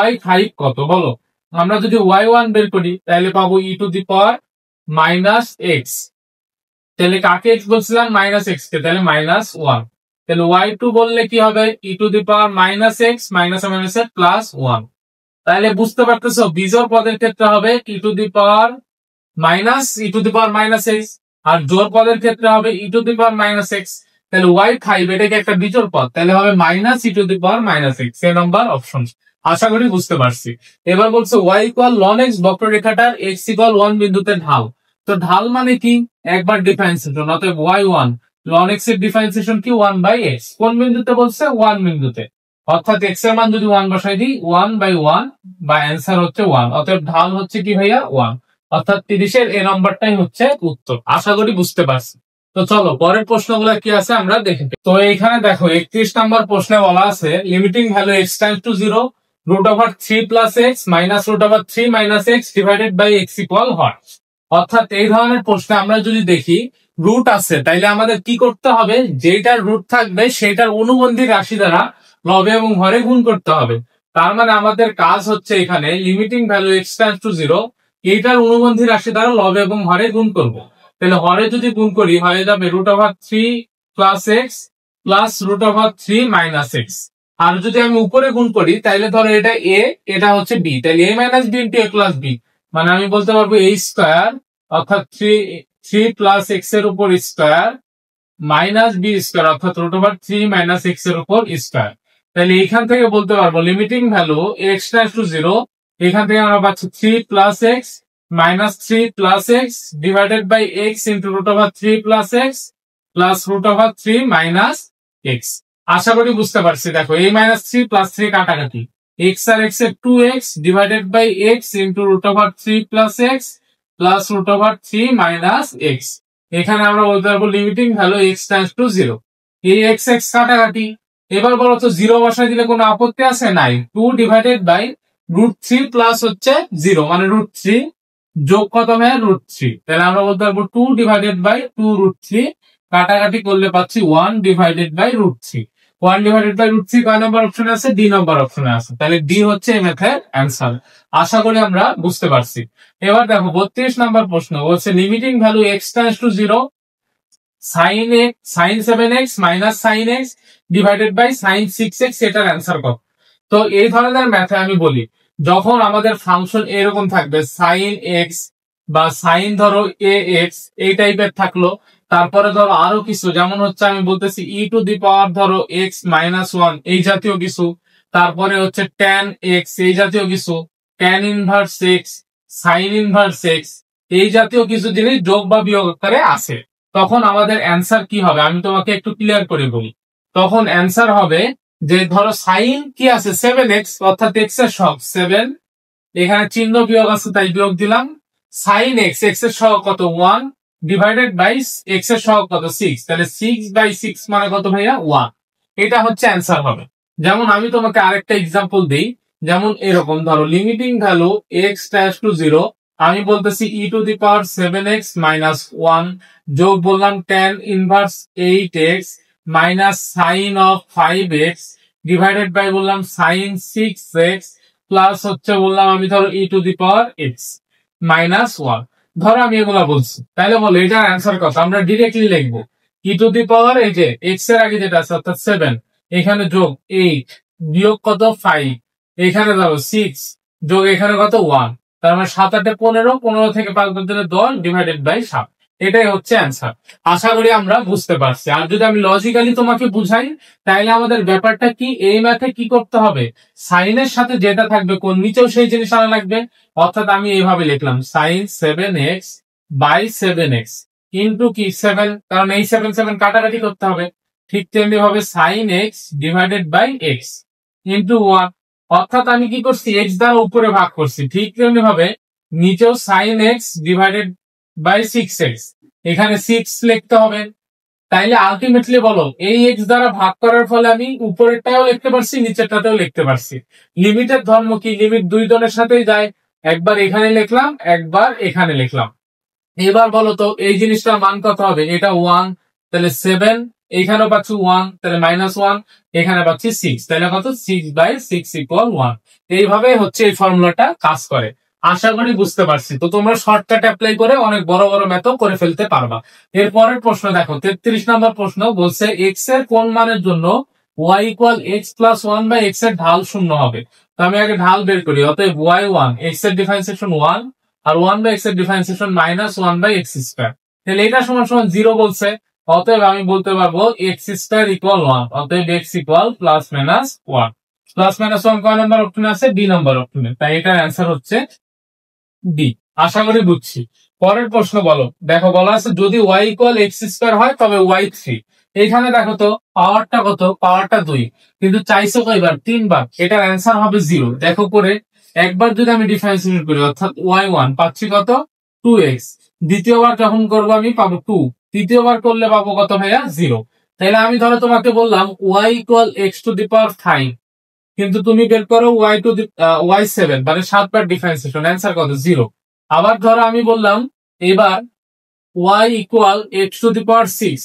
A: y5 কত? বলো আমরা যদি y1 বের করি তাহলে পাবো e⁻−x। তাহলে কাকে x বলছিলাম? -x কে, তাহলে -1। তাহলে y2 বললে কি হবে? e⁻−x মাইনাস মাইনাসে +1। তাহলে বুঝতে পারতেছো বিজোড় পদের ক্ষেত্রে হবে e⁻ minus e to the power minus x, আর জোড় পদের ক্ষেত্রে হবে e to the power minus x. তাহলে ওয়াই 5 এটাকে একটা বিজোড় পদ, তাহলে হবে minus e to the power minus x. এই নাম্বার অপশন। আশা করি বুঝতে পারছি। এবার বলছে ওয়াই ইকুয়াল লন এক্স, বক্ররেখাটার এক্স ইকুয়াল 1 বিন্দুতে ঢাল। তো ঢাল মানে কি? একবার ডিফারেন্সিয়েশন, অতএব ওয়াই 1 লন এক্স এর ডিফারেন্সিয়েশন কি 1 বাই এক্স। কোন বিন্দুতে বলছে? 1 বিন্দুতে, অর্থাৎ এক্স এর মান যদি 1 বসাই দিই 1 বাই 1 বা অ্যান্সার হচ্ছে 1, অতএব ঢাল হচ্ছে কি ভাইয়া 1, অর্থাৎ 30 এর এই নাম্বারটাই হচ্ছে উত্তর। আশা করি বুঝতে পারছি। তো চলো পরের প্রশ্নগুলো কি আছে আমরা দেখি। তো এইখানে দেখো 31 নাম্বার প্রশ্নে বলা আছে limiting value x tends to 0 √3 plus x minus √3 minus x divided by x equal what. অর্থাৎ এই ধরনের প্রশ্নে আমরা যদি দেখি রুট আছে, তাইলে আমাদের কি করতে হবে? যেটার রুট থাকবে সেটার অনুবন্ধী রাশি দ্বারা লবে এবং হরে গুণ করতে হবে। তার মানে আমাদের কাজ হচ্ছে এখানে limiting value x tends to 0 এইটার অনুবন্ধী রাশি দ্বারা লবে এবং হরে গুণ করব। তাহলে হরে যদি গুণ করি হয়ে যাবে √3 plus x plus √3 minus x. আর যদি আমি উপরে গুণ করি তাহলে ধরো এটা এ, এটা হচ্ছে বি, তাহলে এ মাইনাস বি ইন্টু এ প্লাস বি, মানে আমি বলতে পারবো এ স্কোয়ার, অর্থাৎ 3 প্লাস এক্স এর উপর স্কোয়ার মাইনাস বি স্কোয়ার, অর্থাৎ √3 মাইনাস এক্স এর উপর স্কোয়ার। তাহলে এখান থেকে বলতে পারবো limiting value x tends to 0, এখান থেকে আমরা পাচ্ছি 3 plus x minus 3 plus x divided by x into √3 plus x plus √3 minus x. আশা করি বুঝতে পারছি। দেখো এই মাইনাস 3 প্লাস 3 কাটাকাটি, এক্স আর এক্স এর 2x divided by x into √3 plus x plus √3 minus x. এখানে আমরা বলতে পারবো limiting value x tends to 0। এই এক্স এক্স কাটাকাটি, এবার বলো তো 0 বসাই দিলে কোনো আপত্তি আছে? নাই। 2 ডিভাইডেড বাই √3 প্লাস হচ্ছে 0, মানে √3 যোগ কত হয়? √3। তাহলে আমরা বলতে পারবো 2 ডিভাইডেড বাই 2√3, কাটাকাটি করলে পাচ্ছি 1 ডিভাইডেড বাই √3। 1 ডিভাইডেড বাই √3 কয় নম্বর অপশনে আছে? ডি নম্বর অপশনে আছে। তাহলে ডি হচ্ছে এই ম্যাথের অ্যান্সার। আশা করি আমরা বুঝতে পারছি। এবার দেখো 32 নম্বর প্রশ্ন বলছে limiting value x tends to 0 sin 7x minus sin x divided by sin 6x, এটার অ্যান্সার কত? তো এই ধরনের ম্যাথে আমি বলি যখন আমাদের ফাংশন এরকম থাকবে sin x বা sin ধরো ax এই টাইপের থাকলো, তারপরে ধরো আরো কিছু যেমন হচ্ছে আমি বলতেছি ই টু দি পাওয়ার ধরো x মাইনাস 1 এই জাতীয় কিছু, তারপরে হচ্ছে tan x এই জাতীয় কিছু, tan inverse x sin inverse x এই জাতীয় কিছু জিনিস যোগ বা বিয়োগ আকারে আসে, তখন আমাদের অ্যান্সার কি হবে আমি তোমাকে একটু ক্লিয়ার করে বলি। তখন অ্যান্সার হবে যে ধরো সাইন কি আছে 7x, অর্থাৎ x এর সহগ 7, এখানে চিহ্ন বিয়োগ আছে তাই বিয়োগ দিলাম, সাইন x x এর সহগ কত 1 ডিভাইডেড বাই x এর সহগ কত 6, তাহলে 6/6 মানে কত ভাইয়া 1। এটা হচ্ছে অ্যান্সার হবে। যেমন আমি তোমাকে আরেকটা এক্সাম্পল দিই, যেমন এরকম ধরো limiting value x tends to 0, আমি বলতেছি ই to the power 7x minus 1 যোগ বললাম tan inverse 8x minus sine of 5x divided by বললাম সাইন 6x প্লাস হচ্ছে বললাম আমি ধরো e to the power x minus 1। ধরো আমি এগুলা বলছি, তাহলে বলো এটার অ্যান্সার কত? আমরা ডিরেক্টলি লিখবো ই টু দি পাওয়ার এই যে x এর আগে যেটা আছে অর্থাৎ 7, এখানে যোগ 8 বিয়োগ কত 5, এখানে ধরো 6 যোগ এখানে কত 1, তার মানে 7 8 15, 15 থেকে 5 দিলে 10 ডিভাইডেড বাই 7। এটাই হচ্ছে অ্যান্সার। আশা করি আমরা বুঝতে পারছি। আর যদি আমি লজিক্যালি তোমাকে বুঝাই তাইলে আমাদের ব্যাপারটা কি, এই ম্যাথে কি করতে হবে? সাইনের সাথে যেটা থাকবে কোন নিচেও সেই জিনিস আনা লাগবে, অর্থাৎ আমি এইভাবে লিখলাম sign 7x by 7x into কি 7, কারণ এই 7 7 কাটাকাটি করতে হবে, ঠিক তেমনি ভাবে sine x divided by x into 1, অর্থাৎ আমি কি করছি x দ্বারা উপরে ভাগ করছি, ঠিক তেমনি ভাবে নিচেও sign x divided by 6x, এখানে 6 লিখতে হবে। তাইলে আলটিমেটলি বলো এই x দ্বারা ভাগ করার ফলে আমি উপরেরটাও লিখতে পারছি নিচেরটাতেও লিখতে পারছি। লিমিটের ধর্ম কি? লিমিট দুই জনের সাথেই যায়, একবার এখানে লিখলাম একবার এখানে লিখলাম। এবার বলো তো এই জিনিসটার মান কত হবে? এটা 1, তাহলে 7, এখানেও পাচ্ছি 1 তাহলে মাইনাস 1, এখানে পাচ্ছি 6, তাহলে কত 6/6 ইকুয়াল 1। এইভাবে হচ্ছে এই ফর্মুলাটা কাজ করে। আশা করি বুঝতে পারছি। তো তোমরা শর্টকাট অ্যাপ্লাই করে অনেক বড় বড় ম্যাথও করে ফেলতে পারবা। এরপরের প্রশ্ন দেখো 33 নম্বর প্রশ্ন বলছে x এর কোন মানের জন্য y equal x plus 1 x এর ঢাল 0 হবে। তো আমি আগে ঢাল বের করি, অতএব y1 x এর ডিফারেন্সিয়েশন 1 আর 1/x এর ডিফারেন্সিয়েশন -1/x²। তাহলে এটা সমান সমান 0 বলছে, অতএব আমি বলতে পারবো x² = 1, অতএব x = ±1। ±1 কয় নাম্বার অপশনে আছে? ডি নাম্বার অপশনে, তাই এটার অ্যান্সার হচ্ছে ডি। আশা করি বুঝছি। পরের প্রশ্ন বলো। দেখো বলা আছে যদি y = x² হয় তবে y3। এইখানে দেখো তো পাওয়ারটা কত? পাওয়ারটা 2, কিন্তু চাইছো কয়বার? 3 বার। এটার অ্যান্সার হবে 0। দেখো করে একবার যদি আমি ডিফারেন্সিয়েট করি অর্থাৎ y1 পাচ্ছি কত? 2x। দ্বিতীয়বার যখন করবো আমি পাবো 2, তৃতীয়বার করলে পাবো কত ভাইয়া? 0। তাহলে আমি ধরো তোমাকে বললাম y = x⁵, কিন্তু তুমি বের করো y7, মানে 7 বার ডিফারেন্সিয়েশন, অ্যান্সার কত? 0। আবার ধরো আমি বললাম এবার y = x⁶,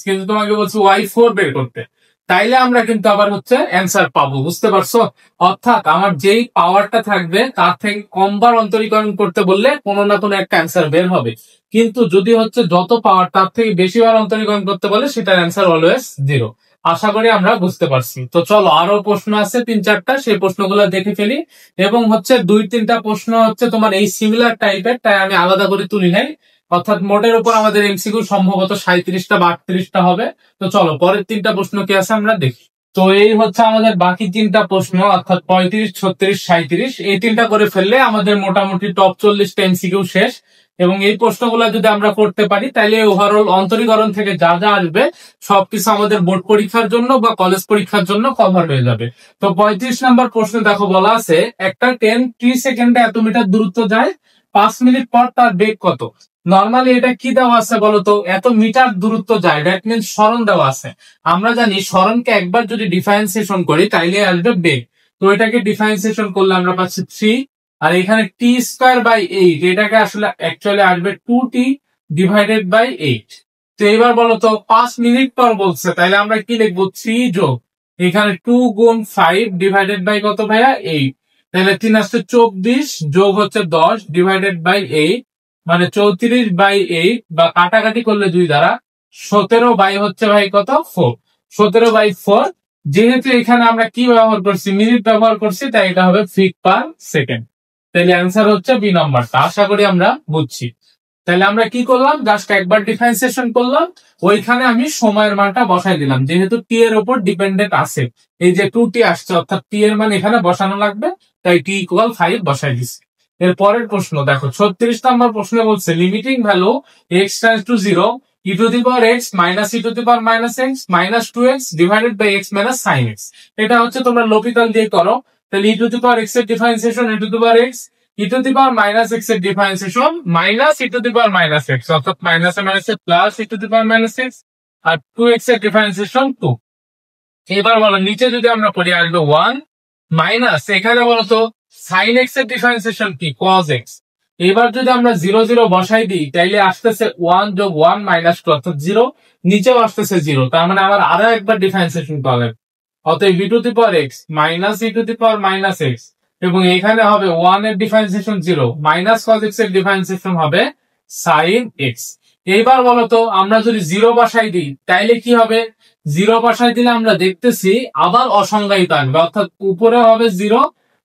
A: কিন্তু তোমাকে বলছি y4 বের করতে, তাইলে আমরা কিন্তু আবার হচ্ছে অ্যান্সার পাবো। বুঝতে পারছো? অর্থাৎ আমার যেই পাওয়ারটা থাকবে তার থেকে কমবার অন্তরীকরণ করতে বললে কোনো না কোনো একটা অ্যান্সার বের হবে, কিন্তু যদি হচ্ছে যত পাওয়ার তার থেকে বেশি বার অন্তরীকরণ করতে বলে সেটার অ্যান্সার অলওয়েজ 0। আশা করি আমরা বুঝতে পারছি। তো চলো আরো প্রশ্ন আছে 3-4টা, সেই প্রশ্নগুলো দেখে ফেলি। এবং হচ্ছে 2-3টা প্রশ্ন হচ্ছে তোমার এই সিমিলার টাইপের, তাই আমি আলাদা করে তুলি নাই। অর্থাৎ মোটের উপর আমাদের এমসিকিউ সম্ভবত 37টা বা 38টা হবে। তো চলো পরের 3টা প্রশ্ন কি আছে আমরা দেখি। তো এই হচ্ছে আমাদের বাকি 3টা প্রশ্ন, অর্থাৎ 35, 36, 37। এই 3টা করে ফেললে আমাদের মোটামুটি টপ 40টা এমসিকিউ শেষ। এবং এই প্রশ্নগুলো যদি আমরা করতে পারি তাহলে ওভারঅল অন্তরীকরণ থেকে যা যা আসবে সবকিছু আমাদের বোর্ড পরীক্ষার জন্য বা কলেজ পরীক্ষার জন্য কভার হয়ে যাবে। তো 35 নম্বর প্রশ্ন দেখো বলা আছে একটা ট্রেন 30 সেকেন্ডে এত মিটার দূরত্ব যায়, 5 মিনিট পর তার বেগ কত? নর্মালি এটা কি দেওয়া আছে বলতো? এত মিটার দূরত্ব যায়, দ্যাট মিনস সরণ দেওয়া আছে। আমরা জানি সরণকে একবার যদি ডিফারেন্সিয়েশন করি তাইলে আসবে বেগ। তো এটাকে ডিফারেন্সিয়েশন করলে আমরা পাচ্ছি 3, আর এখানে t²/8, এটাকে আসলে অ্যাকচুয়ালি আসবে 2t/8। তো এবার বলতো 5 মিনিট পর বলছে, তাইলে আমরা কি লিখবো? 3 যোগ এখানে 2 গুণ 5 ডিভাইডেড বাই কত ভাইয়া? 8। তাহলে 3 আসছে 24 যোগ হচ্ছে 10/8, মানে 34/8, বা কাটাকাটি করলে 2 দ্বারা 17 হচ্ছে ভাই কত? 4। 17/4। যেহেতু এখানে আমরা কি ব্যবহার করছি? মিনিট ব্যবহার করছি, তাই এটা হবে ফিট পার সেকেন্ড। তাহলে অ্যান্সার হচ্ছে বি নাম্বারটা। আশা করি আমরা বুঝছি। তাহলে আমরা কি করলাম? জাস্ট একবার ডিফারেন্সিয়েশন করলাম, ওইখানে আমি সময়ের মানটা বসাই দিলাম, যেহেতু টি এর উপর ডিপেন্ডেন্ট আছে। এই যে 2t আসছে, অর্থাৎ টি এর মান এখানে বসানো লাগবে, তাই t = 5 বসাই দিচ্ছি। এর পরের প্রশ্ন দেখো 36 নম্বর প্রশ্ন বলছে limiting value x → 0 e⁻x - -2x divided by x - sin x। এটা হচ্ছে তোমরা লপিতাল দিয়ে করো। তাহলে e⁻x এর ডিফারেন্সিয়েশন e⁻x, e⁻x এর ডিফারেন্সিয়েশন -e⁻x, অর্থাৎ মাইনাসে মাইনাসে প্লাস e⁻x, আর 2x এর ডিফারেন্সিয়েশন 2। এবার বলো নিচে যদি আমরা পড়ি আসবে 1 মাইনাস, এখানে বলতো sin x এর ডিফারেন্সিয়েশন কি? cos x। এবার যদি আমরা 0 0 বসাই দিই তাইলে আসতেছে 1 যোগ 1 মাইনাস 2, অর্থাৎ 0, নিচেও আসতেছে 0, তার মানে আমার আরো একবার ডিফারেন্সিয়েশন পাবে। অতএব e⁻x মাইনাস e⁻x, এবং এখানে হবে 1 এর ডিফারেন্সিয়েশন 0 মাইনাস cos x এর ডিফারেন্সিয়েশন হবে sin x। এইবার বলতো আমরা যদি 0 বসাই দিই তাইলে কি হবে? 0 বসাই দিলে আমরা দেখতেছি আবার অসংজ্ঞায়িত আসবে, অর্থাৎ উপরে হবে 0,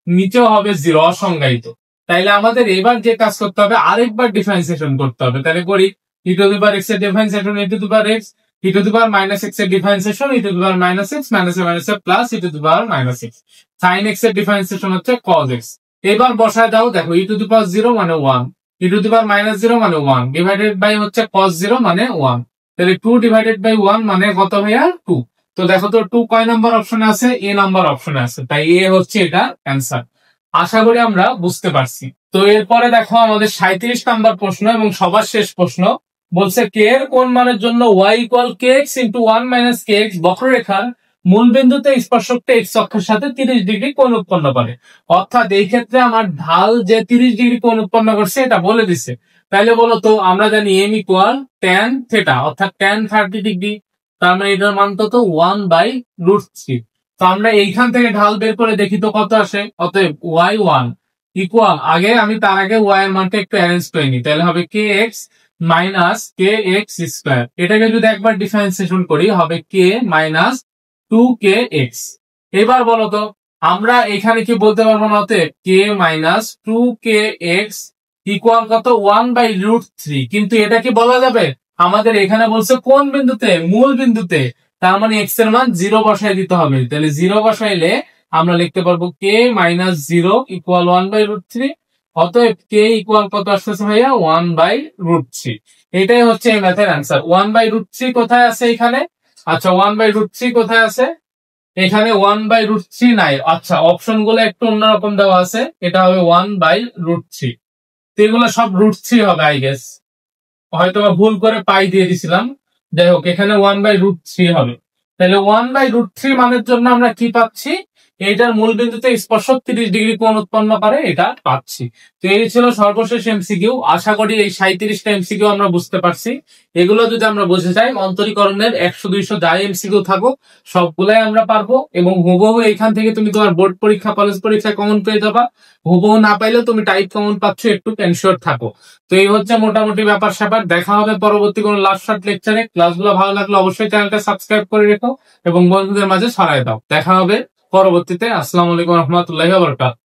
A: নিচেও হবে 0, অসংজ্ঞায়িত। তাইলে আমাদের এবার যে কাজ করতে হবে আরেকবার ডিফারেন্সিয়েশন করতে হবে। তাহলে করি e⁻x এর ডিফারেন্সিয়েশন e⁻x, e⁻x এর ডিফারেন্সিয়েশন e⁻x মাইনাসে মাইনাসে প্লাস e⁻x, sin x এর ডিফারেন্সিয়েশন হচ্ছে cos x। এবার বসায় দাও, দেখো e⁻0 মানে 1, e⁻0 মানে 1 ডিভাইডেড বাই হচ্ছে cos 0 মানে 1। তাহলে 2/1 মানে কত ভাইয়া? 2। তো দেখো তো 2 কয় নাম্বার অপশনে আছে? এ নাম্বার অপশনে আছে, তাই এ হচ্ছে এটা অ্যান্সার। আশা করি আমরা বুঝতে পারছি। তো এরপরে দেখো আমাদের 37 নাম্বার প্রশ্ন এবং সবার শেষ প্রশ্ন বলছে কে এর কোন মানের জন্য y = kx * 1 - kx বক্ররেখার মূল বিন্দুতে স্পর্শকটা x অক্ষের সাথে 30 ডিগ্রি কোণ উৎপন্ন করে। অর্থাৎ এই ক্ষেত্রে আমার ঢাল যে 30 ডিগ্রি কোণ উৎপন্ন করছে এটা বলে দিছে। তাহলে বলতো আমরা জানি m = tan θ, অর্থাৎ tan 30 ডিগ্রি, তার মানে এটার মান কত? 1/√3। তো আমরা এইখান থেকে ঢাল বের করে দেখি তো কত আসে। অতএব y1 = আগে আমি তার আগে y এর মানটা একটু অ্যারেঞ্জ করে নিই, তাহলে হবে kx - kx²। এটাকে যদি একবার ডিফারেন্সিয়েশন করি হবে k - 2kx। এবার বলতো আমরা এখানে কি বলতে পারবো না? অতএব k - 2kx ইকুয়াল কত 1/√3, কিন্তু এটা কি বলা যাবে? আমাদের এখানে বলছে কোন বিন্দুতে? মূল বিন্দুতে। তার মানে এক্স এর মান 0 বসাই দিতে হবে। তাহলে 0 বসাইলে আমরা লিখতে পারবো কে মাইনাস 0 ইকুয়াল 1/√3। অতএব কে ইকুয়াল কত আসতেছে ভাইয়া? 1/√3। এটাই হচ্ছে এই ম্যাথের অ্যান্সার। 1/√3 কোথায় আছে এখানে? আচ্ছা 1/√3 কোথায় আছে? এখানে 1/√3 নাই। আচ্ছা অপশন গুলো একটু অন্যরকম দেওয়া আছে, এটা হবে 1/√3। তো এগুলো সব √3 হবে আই গেস, হয়তো ভুল করে পাই দিয়ে দিছিলাম। যাই হোক এখানে 1/√3 হবে। তাহলে 1/√3 মানের জন্য আমরা কি পাচ্ছি? এইটার মূল বিন্দুতে স্পর্শ 30 ডিগ্রি কোণ উৎপন্ন করে, এটা পাচ্ছি। তো এই ছিল সর্বশেষ এমসিকিউ। আশা করি এই 37টা এমসিকিউ আমরা বুঝতে পারছি। এগুলো যদি আমরা বুঝে যাই, অন্তরীকরণের 100-200 যাই এমসিকিউ থাকুক সবগুলাই আমরা পারবো, এবং হুবহু এখান থেকে তুমি তোমার বোর্ড পরীক্ষা, কলেজ পরীক্ষায় কমন পেয়ে যাবা। হুবহু না পাইলেও তুমি টাইপ কমন পাচ্ছ, একটু এনশিওর থাকো। তো এই হচ্ছে মোটামুটি ব্যাপার স্যাপার। দেখা হবে পরবর্তী কোনো লাস্ট শর্ট লেকচারে। ক্লাসগুলো ভালো লাগলে অবশ্যই চ্যানেলটা সাবস্ক্রাইব করে রেখো এবং বন্ধুদের মাঝে ছড়াই দাও। দেখা হবে পরবর্তীতে। আসসালামু আলাইকুম রহমতুল্লাহি ওয়া বারাকাতুহু।